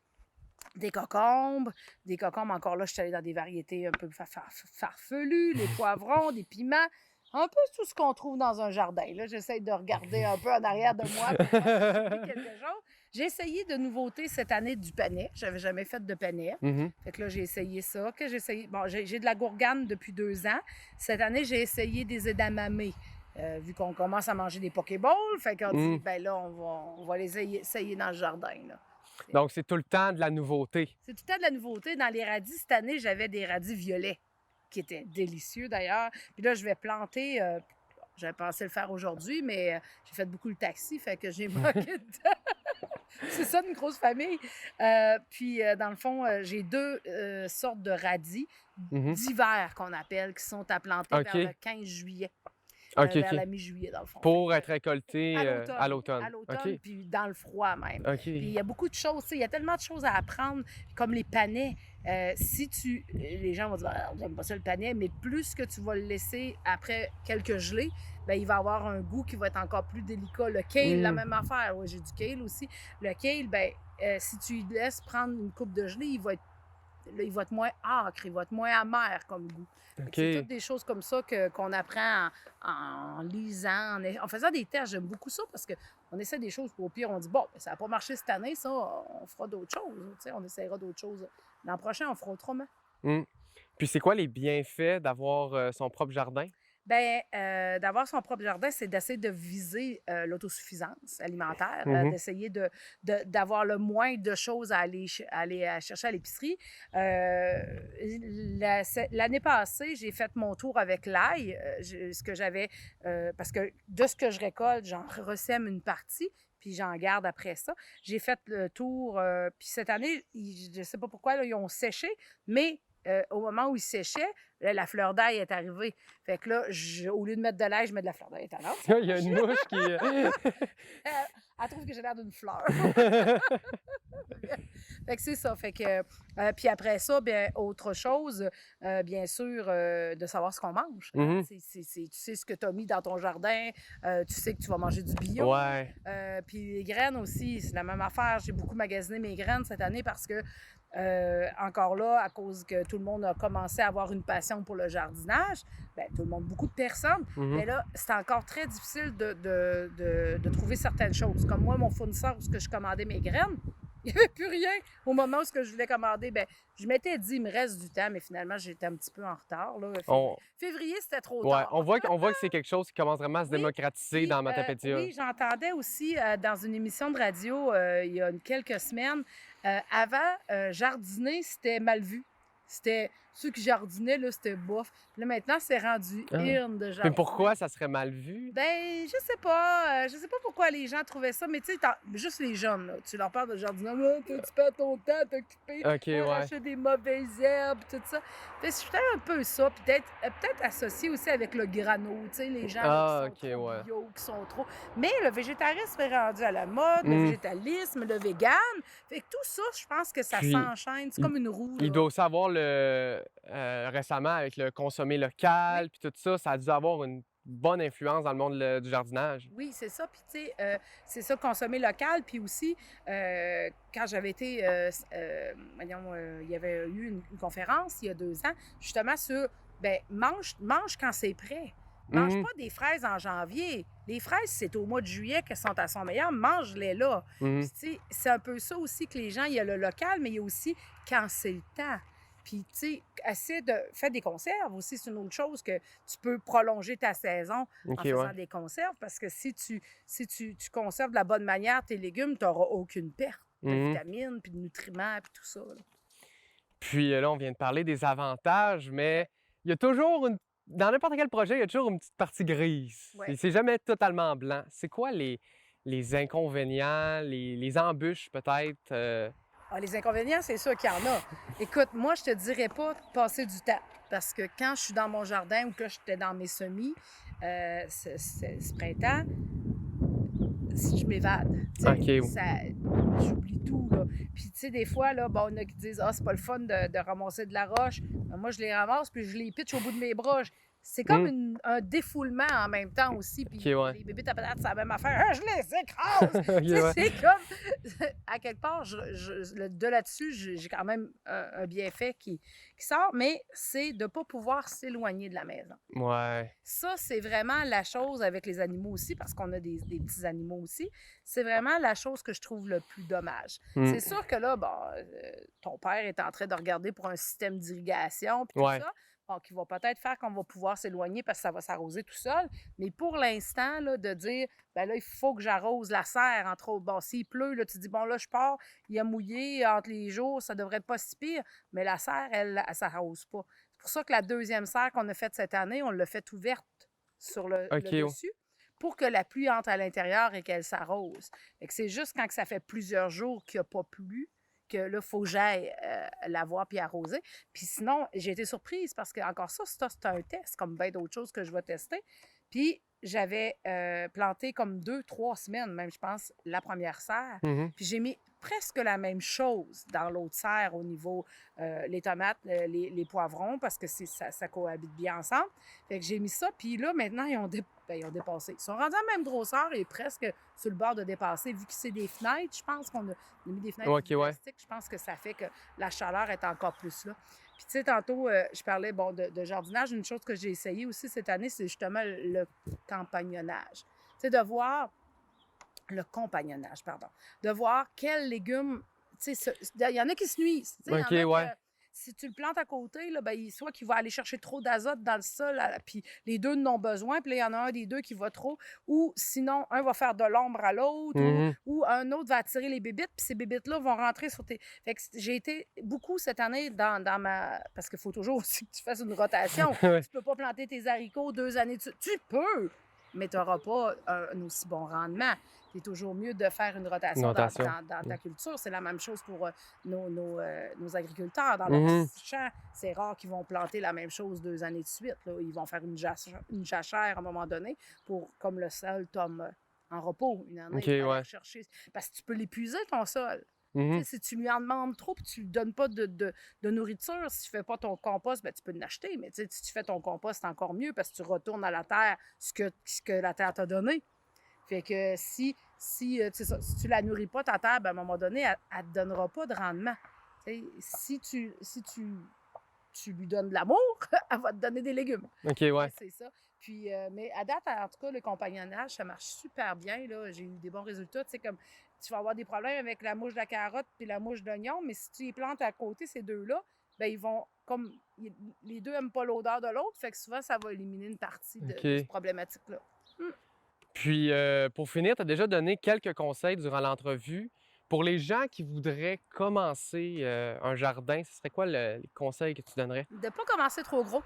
des cocombes. Des cocombes, encore là, je suis allée dans des variétés un peu farfelues, les poivrons, des piments. Un peu tout ce qu'on trouve dans un jardin. Là, j'essaie de regarder un peu en arrière de moi pour trouver quelque chose. J'ai essayé de nouveautés cette année du panais. J'avais jamais fait de panais. Fait que là, j'ai essayé ça. J'ai de la gourgane depuis 2 ans. Cette année, j'ai essayé des edamame. Vu qu'on commence à manger des Pokéballs, fait qu'on dit, ben là, on va les essayer dans le jardin. Là. Donc, c'est tout le temps de la nouveauté. C'est tout le temps de la nouveauté. Dans les radis, cette année, j'avais des radis violets, qui étaient délicieux d'ailleurs. Puis là, je vais planter, j'avais pensé le faire aujourd'hui, mais j'ai fait beaucoup le taxi, fait que j'ai manqué de temps. C'est ça, une grosse famille. Puis, dans le fond, j'ai 2 sortes de radis d'hiver qu'on appelle, qui sont à planter vers le 15 juillet. Vers la mi-juillet, dans le fond. Pour être récolté à l'automne. À l'automne, puis dans le froid même. Puis OK. il y a beaucoup de choses, tu sais, il y a tellement de choses à apprendre, comme les panais. Les gens vont dire, ah, j'aime pas ça le panais, mais plus que tu vas le laisser après quelques gelées, ben, il va avoir un goût qui va être encore plus délicat. Le kale, la même affaire. Ouais, j'ai du kale aussi. Le kale, ben, si tu lui laisses prendre une coupe de gelée, il va être moins âcre, il va être moins amer comme goût. C'est toutes des choses comme ça qu'on apprend en lisant, en faisant des tests. J'aime beaucoup ça parce qu'on essaie des choses, puis au pire, on dit, bon, ça n'a pas marché cette année, ça, on fera d'autres choses. Tu sais, on essaiera d'autres choses. L'an prochain, on fera autrement. Puis c'est quoi les bienfaits d'avoir son propre jardin? Bien, d'avoir son propre jardin, c'est d'essayer de viser l'autosuffisance alimentaire, d'essayer d'avoir le moins de choses à aller chercher à l'épicerie. L'année passée, j'ai fait mon tour avec l'ail, ce que j'avais, parce que de ce que je récolte, j'en ressème une partie, puis j'en garde après ça. J'ai fait le tour, puis cette année, je ne sais pas pourquoi, là, ils ont séché, mais au moment où ils séchaient, là, la fleur d'ail est arrivée. Fait que là, au lieu de mettre de l'ail, je mets de la fleur d'ail. Il y a une mouche qui... Elle trouve que j'ai l'air d'une fleur. Fait que c'est ça. Fait que, puis après ça, bien, autre chose, bien sûr, de savoir ce qu'on mange. Tu sais ce que tu as mis dans ton jardin, tu sais que tu vas manger du bio. Ouais. Puis les graines aussi, c'est la même affaire. J'ai beaucoup magasiné mes graines cette année parce que encore là, à cause que tout le monde a commencé à avoir une passion pour le jardinage, bien, tout le monde, beaucoup de personnes, mais là, c'est encore très difficile de trouver certaines choses. Comme moi, mon fournisseur, où je commandais mes graines, il n'y avait plus rien. Au moment où je voulais commander, bien, je m'étais dit, il me reste du temps, mais finalement, j'étais un petit peu en retard. Là. Février, c'était trop tard. On voit que c'est quelque chose qui commence vraiment à se démocratiser dans Matapédia. Oui, j'entendais aussi dans une émission de radio il y a quelques semaines, avant, jardiner, c'était mal vu. C'était ceux qui jardinaient, là, c'était bof. Puis là, maintenant, c'est rendu in de jardiner. Mais pourquoi ça serait mal vu? Ben, je sais pas. Je sais pas pourquoi les gens trouvaient ça, mais tu sais, juste les jeunes, là, tu leur parles de jardinage, tu perds ton temps à t'occuper, arracher des mauvaises herbes, tout ça. Fait que c'est peut-être un peu ça, peut-être associé aussi avec le grano, tu sais, les gens qui sont trop bio, qui sont trop... Mais le végétarisme est rendu à la mode, le végétalisme, le vegan. Fait que tout ça, je pense que ça s'enchaîne, c'est comme une roue. Il doit aussi avoir récemment avec le consommer local, puis tout ça, ça a dû avoir une bonne influence dans le monde du jardinage. Oui, c'est ça. Puis, tu sais, c'est ça, consommer local. Puis aussi, quand j'avais été, il y avait eu une conférence il y a 2 ans, justement sur, ben mange quand c'est prêt. Mange pas des fraises en janvier. Les fraises, c'est au mois de juillet qu'elles sont à son meilleur. Mange-les là. Puis, tu sais, c'est un peu ça aussi que les gens, il y a le local, mais il y a aussi quand c'est le temps. Puis, tu sais, essaie de faire des conserves aussi, c'est une autre chose que tu peux prolonger ta saison en faisant des conserves, parce que si tu conserves de la bonne manière tes légumes, tu n'auras aucune perte de vitamines, puis de nutriments, puis tout ça. Là. Puis là, on vient de parler des avantages, mais il y a toujours dans n'importe quel projet, il y a toujours une petite partie grise. Ouais. C'est jamais totalement blanc. C'est quoi les inconvénients, les embûches peut-être? Les inconvénients, c'est sûr qu'il y en a. Écoute, moi, je te dirais pas de passer du temps. Parce que quand je suis dans mon jardin ou que j'étais dans mes semis, ce printemps, si je m'évade, j'oublie tout. Là. Puis, tu sais, des fois, là, bon, on a qui disent « Ah, c'est pas le fun de ramasser de la roche. » Moi, je les ramasse puis je les pitche au bout de mes bras. C'est comme un défoulement en même temps aussi. Puis les bébés à patates, c'est la même affaire. Je les écrase! C'est comme... À quelque part, de là-dessus, j'ai quand même un bienfait qui sort, mais c'est de ne pas pouvoir s'éloigner de la maison. Ouais. Ça, c'est vraiment la chose avec les animaux aussi, parce qu'on a des petits animaux aussi. C'est vraiment la chose que je trouve le plus dommage. C'est sûr que là, ton père est en train de regarder pour un système d'irrigation, puis tout ça. qui va peut-être faire qu'on va pouvoir s'éloigner parce que ça va s'arroser tout seul. Mais pour l'instant, là, de dire, ben là, il faut que j'arrose la serre, entre autres. Bon, s'il pleut, là, tu dis, bon, là, je pars, il a mouillé entre les jours, ça devrait être pas si pire. Mais la serre, elle s'arrose pas. C'est pour ça que la deuxième serre qu'on a faite cette année, on l'a faite ouverte sur le dessus pour que la pluie entre à l'intérieur et qu'elle s'arrose. Fait que c'est juste quand que ça fait plusieurs jours qu'il n'y a pas plu que là, il faut que j'aille la voir puis arroser. Puis sinon, j'ai été surprise parce que, encore ça, c'est un test, comme bien d'autres choses que je vais tester. Puis j'avais planté comme 2-3 semaines, même, je pense, la première serre. Puis j'ai mis presque la même chose dans l'autre serre au niveau les tomates, les poivrons, parce que ça cohabite bien ensemble. Fait que j'ai mis ça, puis là, maintenant, ils ont dépassé. Ils sont rendus à la même grosseur et presque sur le bord de dépasser. Vu que c'est des fenêtres, je pense qu'on a mis des fenêtres de plastique, je pense que ça fait que la chaleur est encore plus là. Puis, tu sais, tantôt, je parlais de jardinage. Une chose que j'ai essayé aussi cette année, c'est justement le compagnonnage. Tu sais, de voir le compagnonnage, pardon. De voir quels légumes... Tu sais, il y en a qui se nuisent. Il y en a que, si tu le plantes à côté, là, ben, soit qu'il va aller chercher trop d'azote dans le sol, puis les deux n'ont besoin, puis là, il y en a un des deux qui va trop, ou sinon, un va faire de l'ombre à l'autre, ou un autre va attirer les bébites, puis ces bébites-là vont rentrer sur tes... Fait que j'ai été beaucoup cette année dans ma... Parce qu'il faut toujours aussi que tu fasses une rotation. Tu peux pas planter tes haricots 2 années dessus. Tu peux, mais tu n'auras pas un aussi bon rendement. C'est toujours mieux de faire une rotation. Dans ta culture. C'est la même chose pour nos agriculteurs. Dans leur champ, c'est rare qu'ils vont planter la même chose 2 années de suite. Là. Ils vont faire une jachère à un moment donné, comme le sol tombe en repos une année. Chercher, parce que tu peux l'épuiser, ton sol. Si tu lui en demandes trop et tu ne lui donnes pas de nourriture, si tu ne fais pas ton compost, ben, tu peux l'acheter. Mais si tu fais ton compost, c'est encore mieux parce que tu retournes à la terre ce que la terre t'a donné. Fait que si tu la nourris pas, ta terre, ben, à un moment donné, elle ne te donnera pas de rendement. Si tu lui donnes de l'amour, elle va te donner des légumes. C'est ça. Puis, mais à date, en tout cas, le compagnonnage, ça marche super bien. Là. J'ai eu des bons résultats. Comme tu vas avoir des problèmes avec la mouche de la carotte et la mouche d'oignon, mais si tu les plantes à côté, ces deux-là, ben, ils vont, comme les deux n'aiment pas l'odeur de l'autre, fait que souvent, ça va éliminer une partie de cette problématique-là. Puis, pour finir, tu as déjà donné quelques conseils durant l'entrevue. Pour les gens qui voudraient commencer un jardin, ce serait quoi les conseils que tu donnerais? De ne pas commencer trop gros.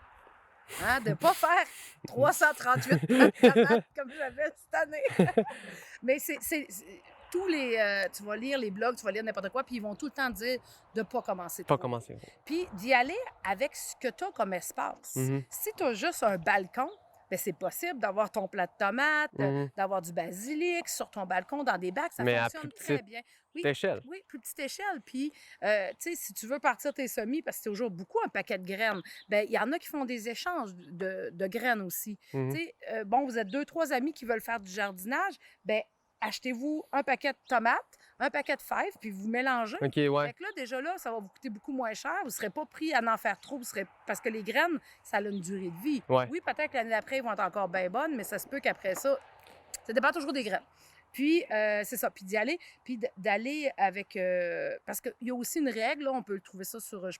Hein? De ne pas faire 338 comme j'avais cette année. Mais c'est tous les... tu vas lire les blogs, tu vas lire n'importe quoi, puis ils vont tout le temps dire de ne pas commencer trop gros. Puis d'y aller avec ce que tu as comme espace. Si tu as juste un balcon, bien, c'est possible d'avoir ton plat de tomates, d'avoir du basilic sur ton balcon dans des bacs, ça fonctionne très bien. Échelle. Oui, plus petite échelle. Puis, tu sais, si tu veux partir tes semis, parce que c'est toujours beaucoup un paquet de graines, bien, il y en a qui font des échanges de graines aussi. Tu sais, bon, vous êtes 2-3 amis qui veulent faire du jardinage, bien, achetez-vous un paquet de tomates, un paquet de fèves, puis vous mélangez. Fait que là, déjà là, ça va vous coûter beaucoup moins cher. Vous ne serez pas pris à en faire trop. Parce que les graines, ça a une durée de vie. Oui, peut-être que l'année d'après, ils vont être encore bien bonnes, mais ça se peut qu'après ça dépend toujours des graines. Puis, c'est ça. Puis d'y aller, puis d'aller avec... parce qu'il y a aussi une règle, là, on peut trouver ça sur... Je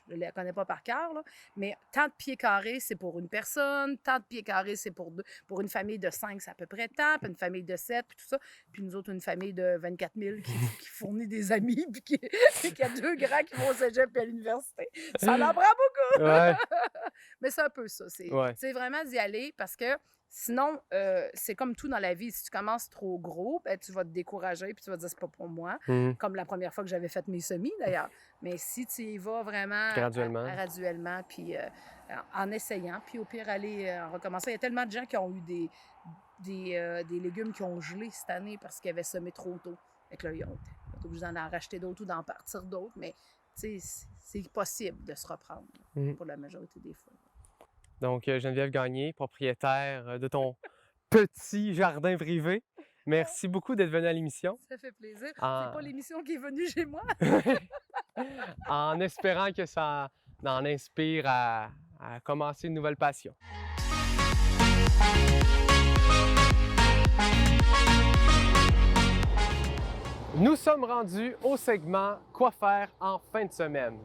ne la connais pas par cœur, là, mais tant de pieds carrés, c'est pour une personne, tant de pieds carrés, c'est pour une famille de 5, c'est à peu près tant, puis une famille de 7, puis tout ça. Puis nous autres, une famille de 24 000 qui fournit des amis, puis qui a 2 grands qui vont au cégep et à l'université. Ça en prend beaucoup! Mais c'est un peu ça. C'est vraiment d'y aller parce que sinon, c'est comme tout dans la vie. Si tu commences trop gros, ben, tu vas te décourager puis tu vas te dire c'est pas pour moi. Comme la première fois que j'avais fait mes semis, d'ailleurs. Mais si tu y vas vraiment graduellement puis en essayant, puis au pire, aller en recommencer. Il y a tellement de gens qui ont eu des légumes qui ont gelé cette année parce qu'ils avaient semé trop tôt. Fait que là, ils ont été obligés d'en racheter d'autres ou d'en partir d'autres. Mais c'est possible de se reprendre pour la majorité des fois. Donc, Geneviève Gagné, propriétaire de ton petit jardin privé. Merci beaucoup d'être venue à l'émission. Ça fait plaisir. C'est pas l'émission qui est venue chez moi. En espérant que ça en inspire à commencer une nouvelle passion. Nous sommes rendus au segment « Quoi faire en fin de semaine ».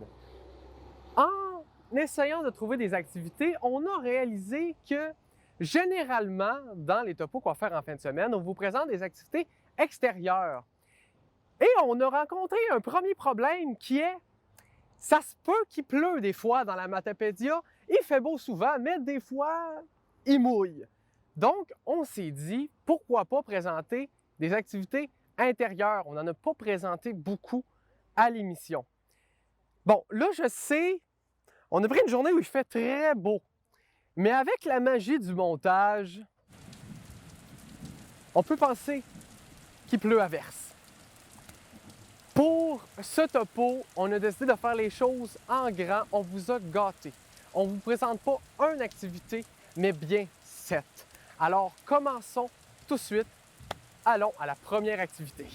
En essayant de trouver des activités, on a réalisé que généralement, dans les topos qu'on va faire en fin de semaine, on vous présente des activités extérieures. Et on a rencontré un premier problème qui est, ça se peut qu'il pleut des fois dans la Matapédia, il fait beau souvent, mais des fois, il mouille. Donc, on s'est dit, pourquoi pas présenter des activités intérieures? On n'en a pas présenté beaucoup à l'émission. Bon, là, je sais, on a pris une journée où il fait très beau. Mais avec la magie du montage, on peut penser qu'il pleut à verse. Pour ce topo, on a décidé de faire les choses en grand. On vous a gâtés. On ne vous présente pas une activité, mais bien 7. Alors, commençons tout de suite. Allons à la première activité.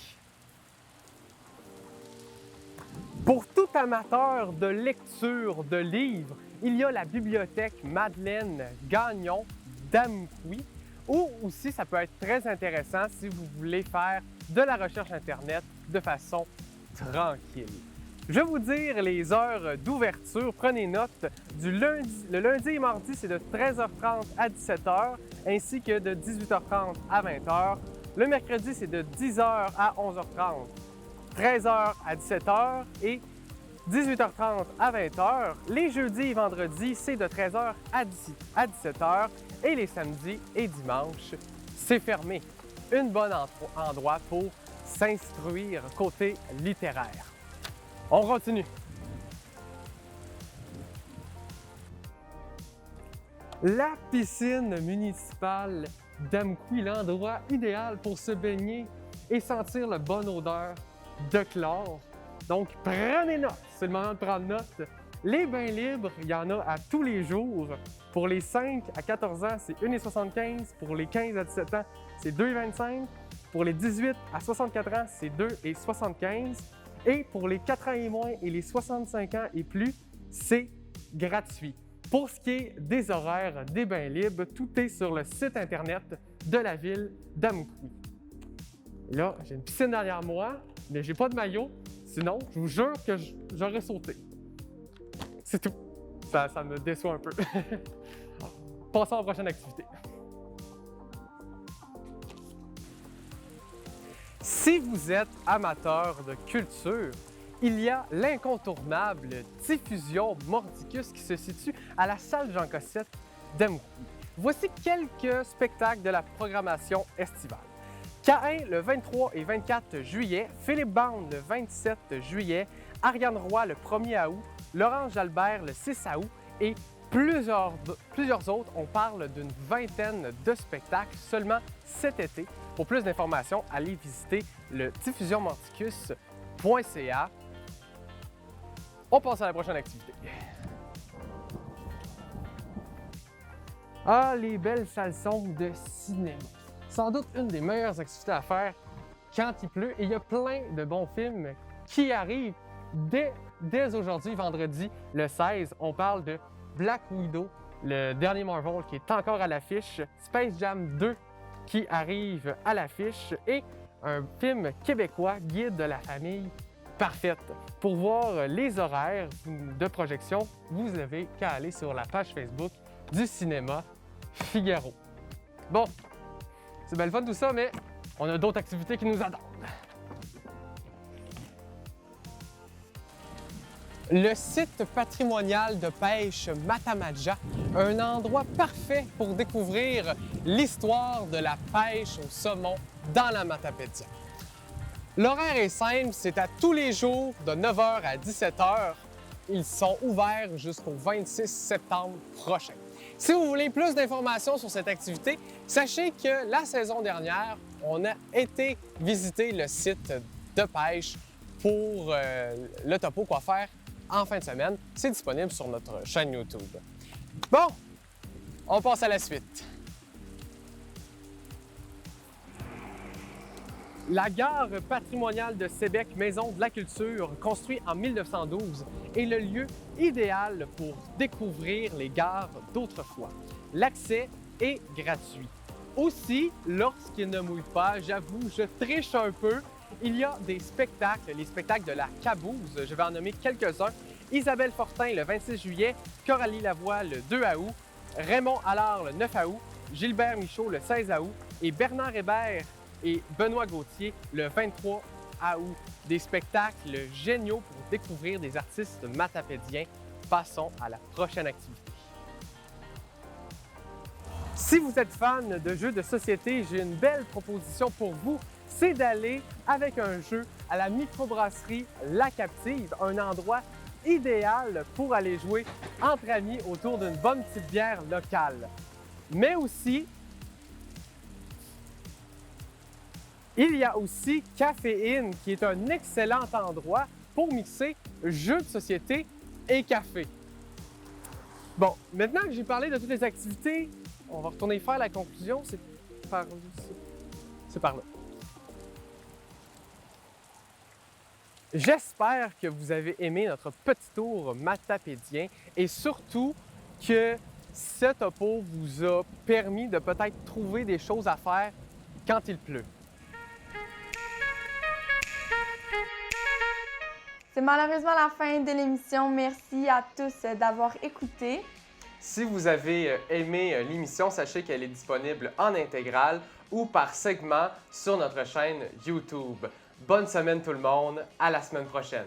Pour tout amateur de lecture de livres, il y a la bibliothèque Madeleine Gagnon d'Amqui, ou aussi ça peut être très intéressant si vous voulez faire de la recherche Internet de façon tranquille. Je vais vous dire les heures d'ouverture. Prenez note. Le lundi et mardi, c'est de 13h30 à 17h, ainsi que de 18h30 à 20h. Le mercredi, c'est de 10h à 11h30, 13h à 17h et 18h30 à 20h. Les jeudis et vendredis, c'est de 13h à 17h. Et les samedis et dimanches, c'est fermé. Un bon endroit pour s'instruire côté littéraire. On continue. La piscine municipale d'Amqui, l'endroit idéal pour se baigner et sentir la bonne odeur de chlore. Donc, prenez note, c'est le moment de prendre note. Les bains libres, il y en a à tous les jours. Pour les 5 à 14 ans, c'est 1,75 $. Pour les 15 à 17 ans, c'est 2,25 $. Pour les 18 à 64 ans, c'est 2,75 $. Et pour les 4 ans et moins et les 65 ans et plus, c'est gratuit. Pour ce qui est des horaires des bains libres, tout est sur le site Internet de la ville d'Amqui. Là, j'ai une piscine derrière moi, mais j'ai pas de maillot. Sinon, je vous jure que j'aurais sauté. C'est tout. Ça me déçoit un peu. Passons à la prochaine activité. Si vous êtes amateur de culture, il y a l'incontournable Diffusion Mordicus qui se situe à la salle Jean Cossette d'Amqui. Voici quelques spectacles de la programmation estivale. Caïn le 23 et 24 juillet, Philippe Bande le 27 juillet, Ariane Roy le 1er août, Laurent Jalbert le 6 août et plusieurs autres. On parle d'une vingtaine de spectacles seulement cet été. Pour plus d'informations, allez visiter le diffusionmordicus.ca. On passe à la prochaine activité. Ah, les belles salsons de cinéma. Sans doute une des meilleures activités à faire quand il pleut. Et il y a plein de bons films qui arrivent dès aujourd'hui, vendredi, le 16. On parle de Black Widow, le dernier Marvel qui est encore à l'affiche, Space Jam 2 qui arrive à l'affiche et un film québécois, Guide de la famille parfaite. Pour voir les horaires de projection, vous n'avez qu'à aller sur la page Facebook du cinéma Figaro. Bon, c'est bien le fun tout ça, mais on a d'autres activités qui nous attendent. Le site patrimonial de pêche Matamadja, un endroit parfait pour découvrir l'histoire de la pêche au saumon dans la Matapédia. L'horaire est simple, c'est à tous les jours de 9h à 17h. Ils sont ouverts jusqu'au 26 septembre prochain. Si vous voulez plus d'informations sur cette activité, sachez que la saison dernière, on a été visiter le site de pêche pour le topo quoi faire en fin de semaine. C'est disponible sur notre chaîne YouTube. Bon, on passe à la suite. La gare patrimoniale de Sébec, Maison de la Culture, construite en 1912, est le lieu idéal pour découvrir les gares d'autrefois. L'accès est gratuit. Aussi, lorsqu'il ne mouille pas, j'avoue, je triche un peu. Il y a des spectacles, les spectacles de la Cabouse, je vais en nommer quelques-uns, Isabelle Fortin le 26 juillet, Coralie Lavoie le 2 août, Raymond Allard le 9 août, Gilbert Michaud le 16 août et Bernard Hébert et Benoît Gauthier le 23 août. Des spectacles géniaux pour découvrir des artistes matapédiens. Passons à la prochaine activité. Si vous êtes fan de jeux de société, j'ai une belle proposition pour vous. C'est d'aller avec un jeu à la microbrasserie La Captive, un endroit idéal pour aller jouer entre amis autour d'une bonne petite bière locale. Mais aussi, il y a aussi Caféine, qui est un excellent endroit pour mixer jeux de société et café. Bon, maintenant que j'ai parlé de toutes les activités, on va retourner faire la conclusion. C'est par là. J'espère que vous avez aimé notre petit tour matapédien et surtout que ce topo vous a permis de peut-être trouver des choses à faire quand il pleut. C'est malheureusement la fin de l'émission. Merci à tous d'avoir écouté. Si vous avez aimé l'émission, sachez qu'elle est disponible en intégrale ou par segment sur notre chaîne YouTube. Bonne semaine tout le monde, à la semaine prochaine.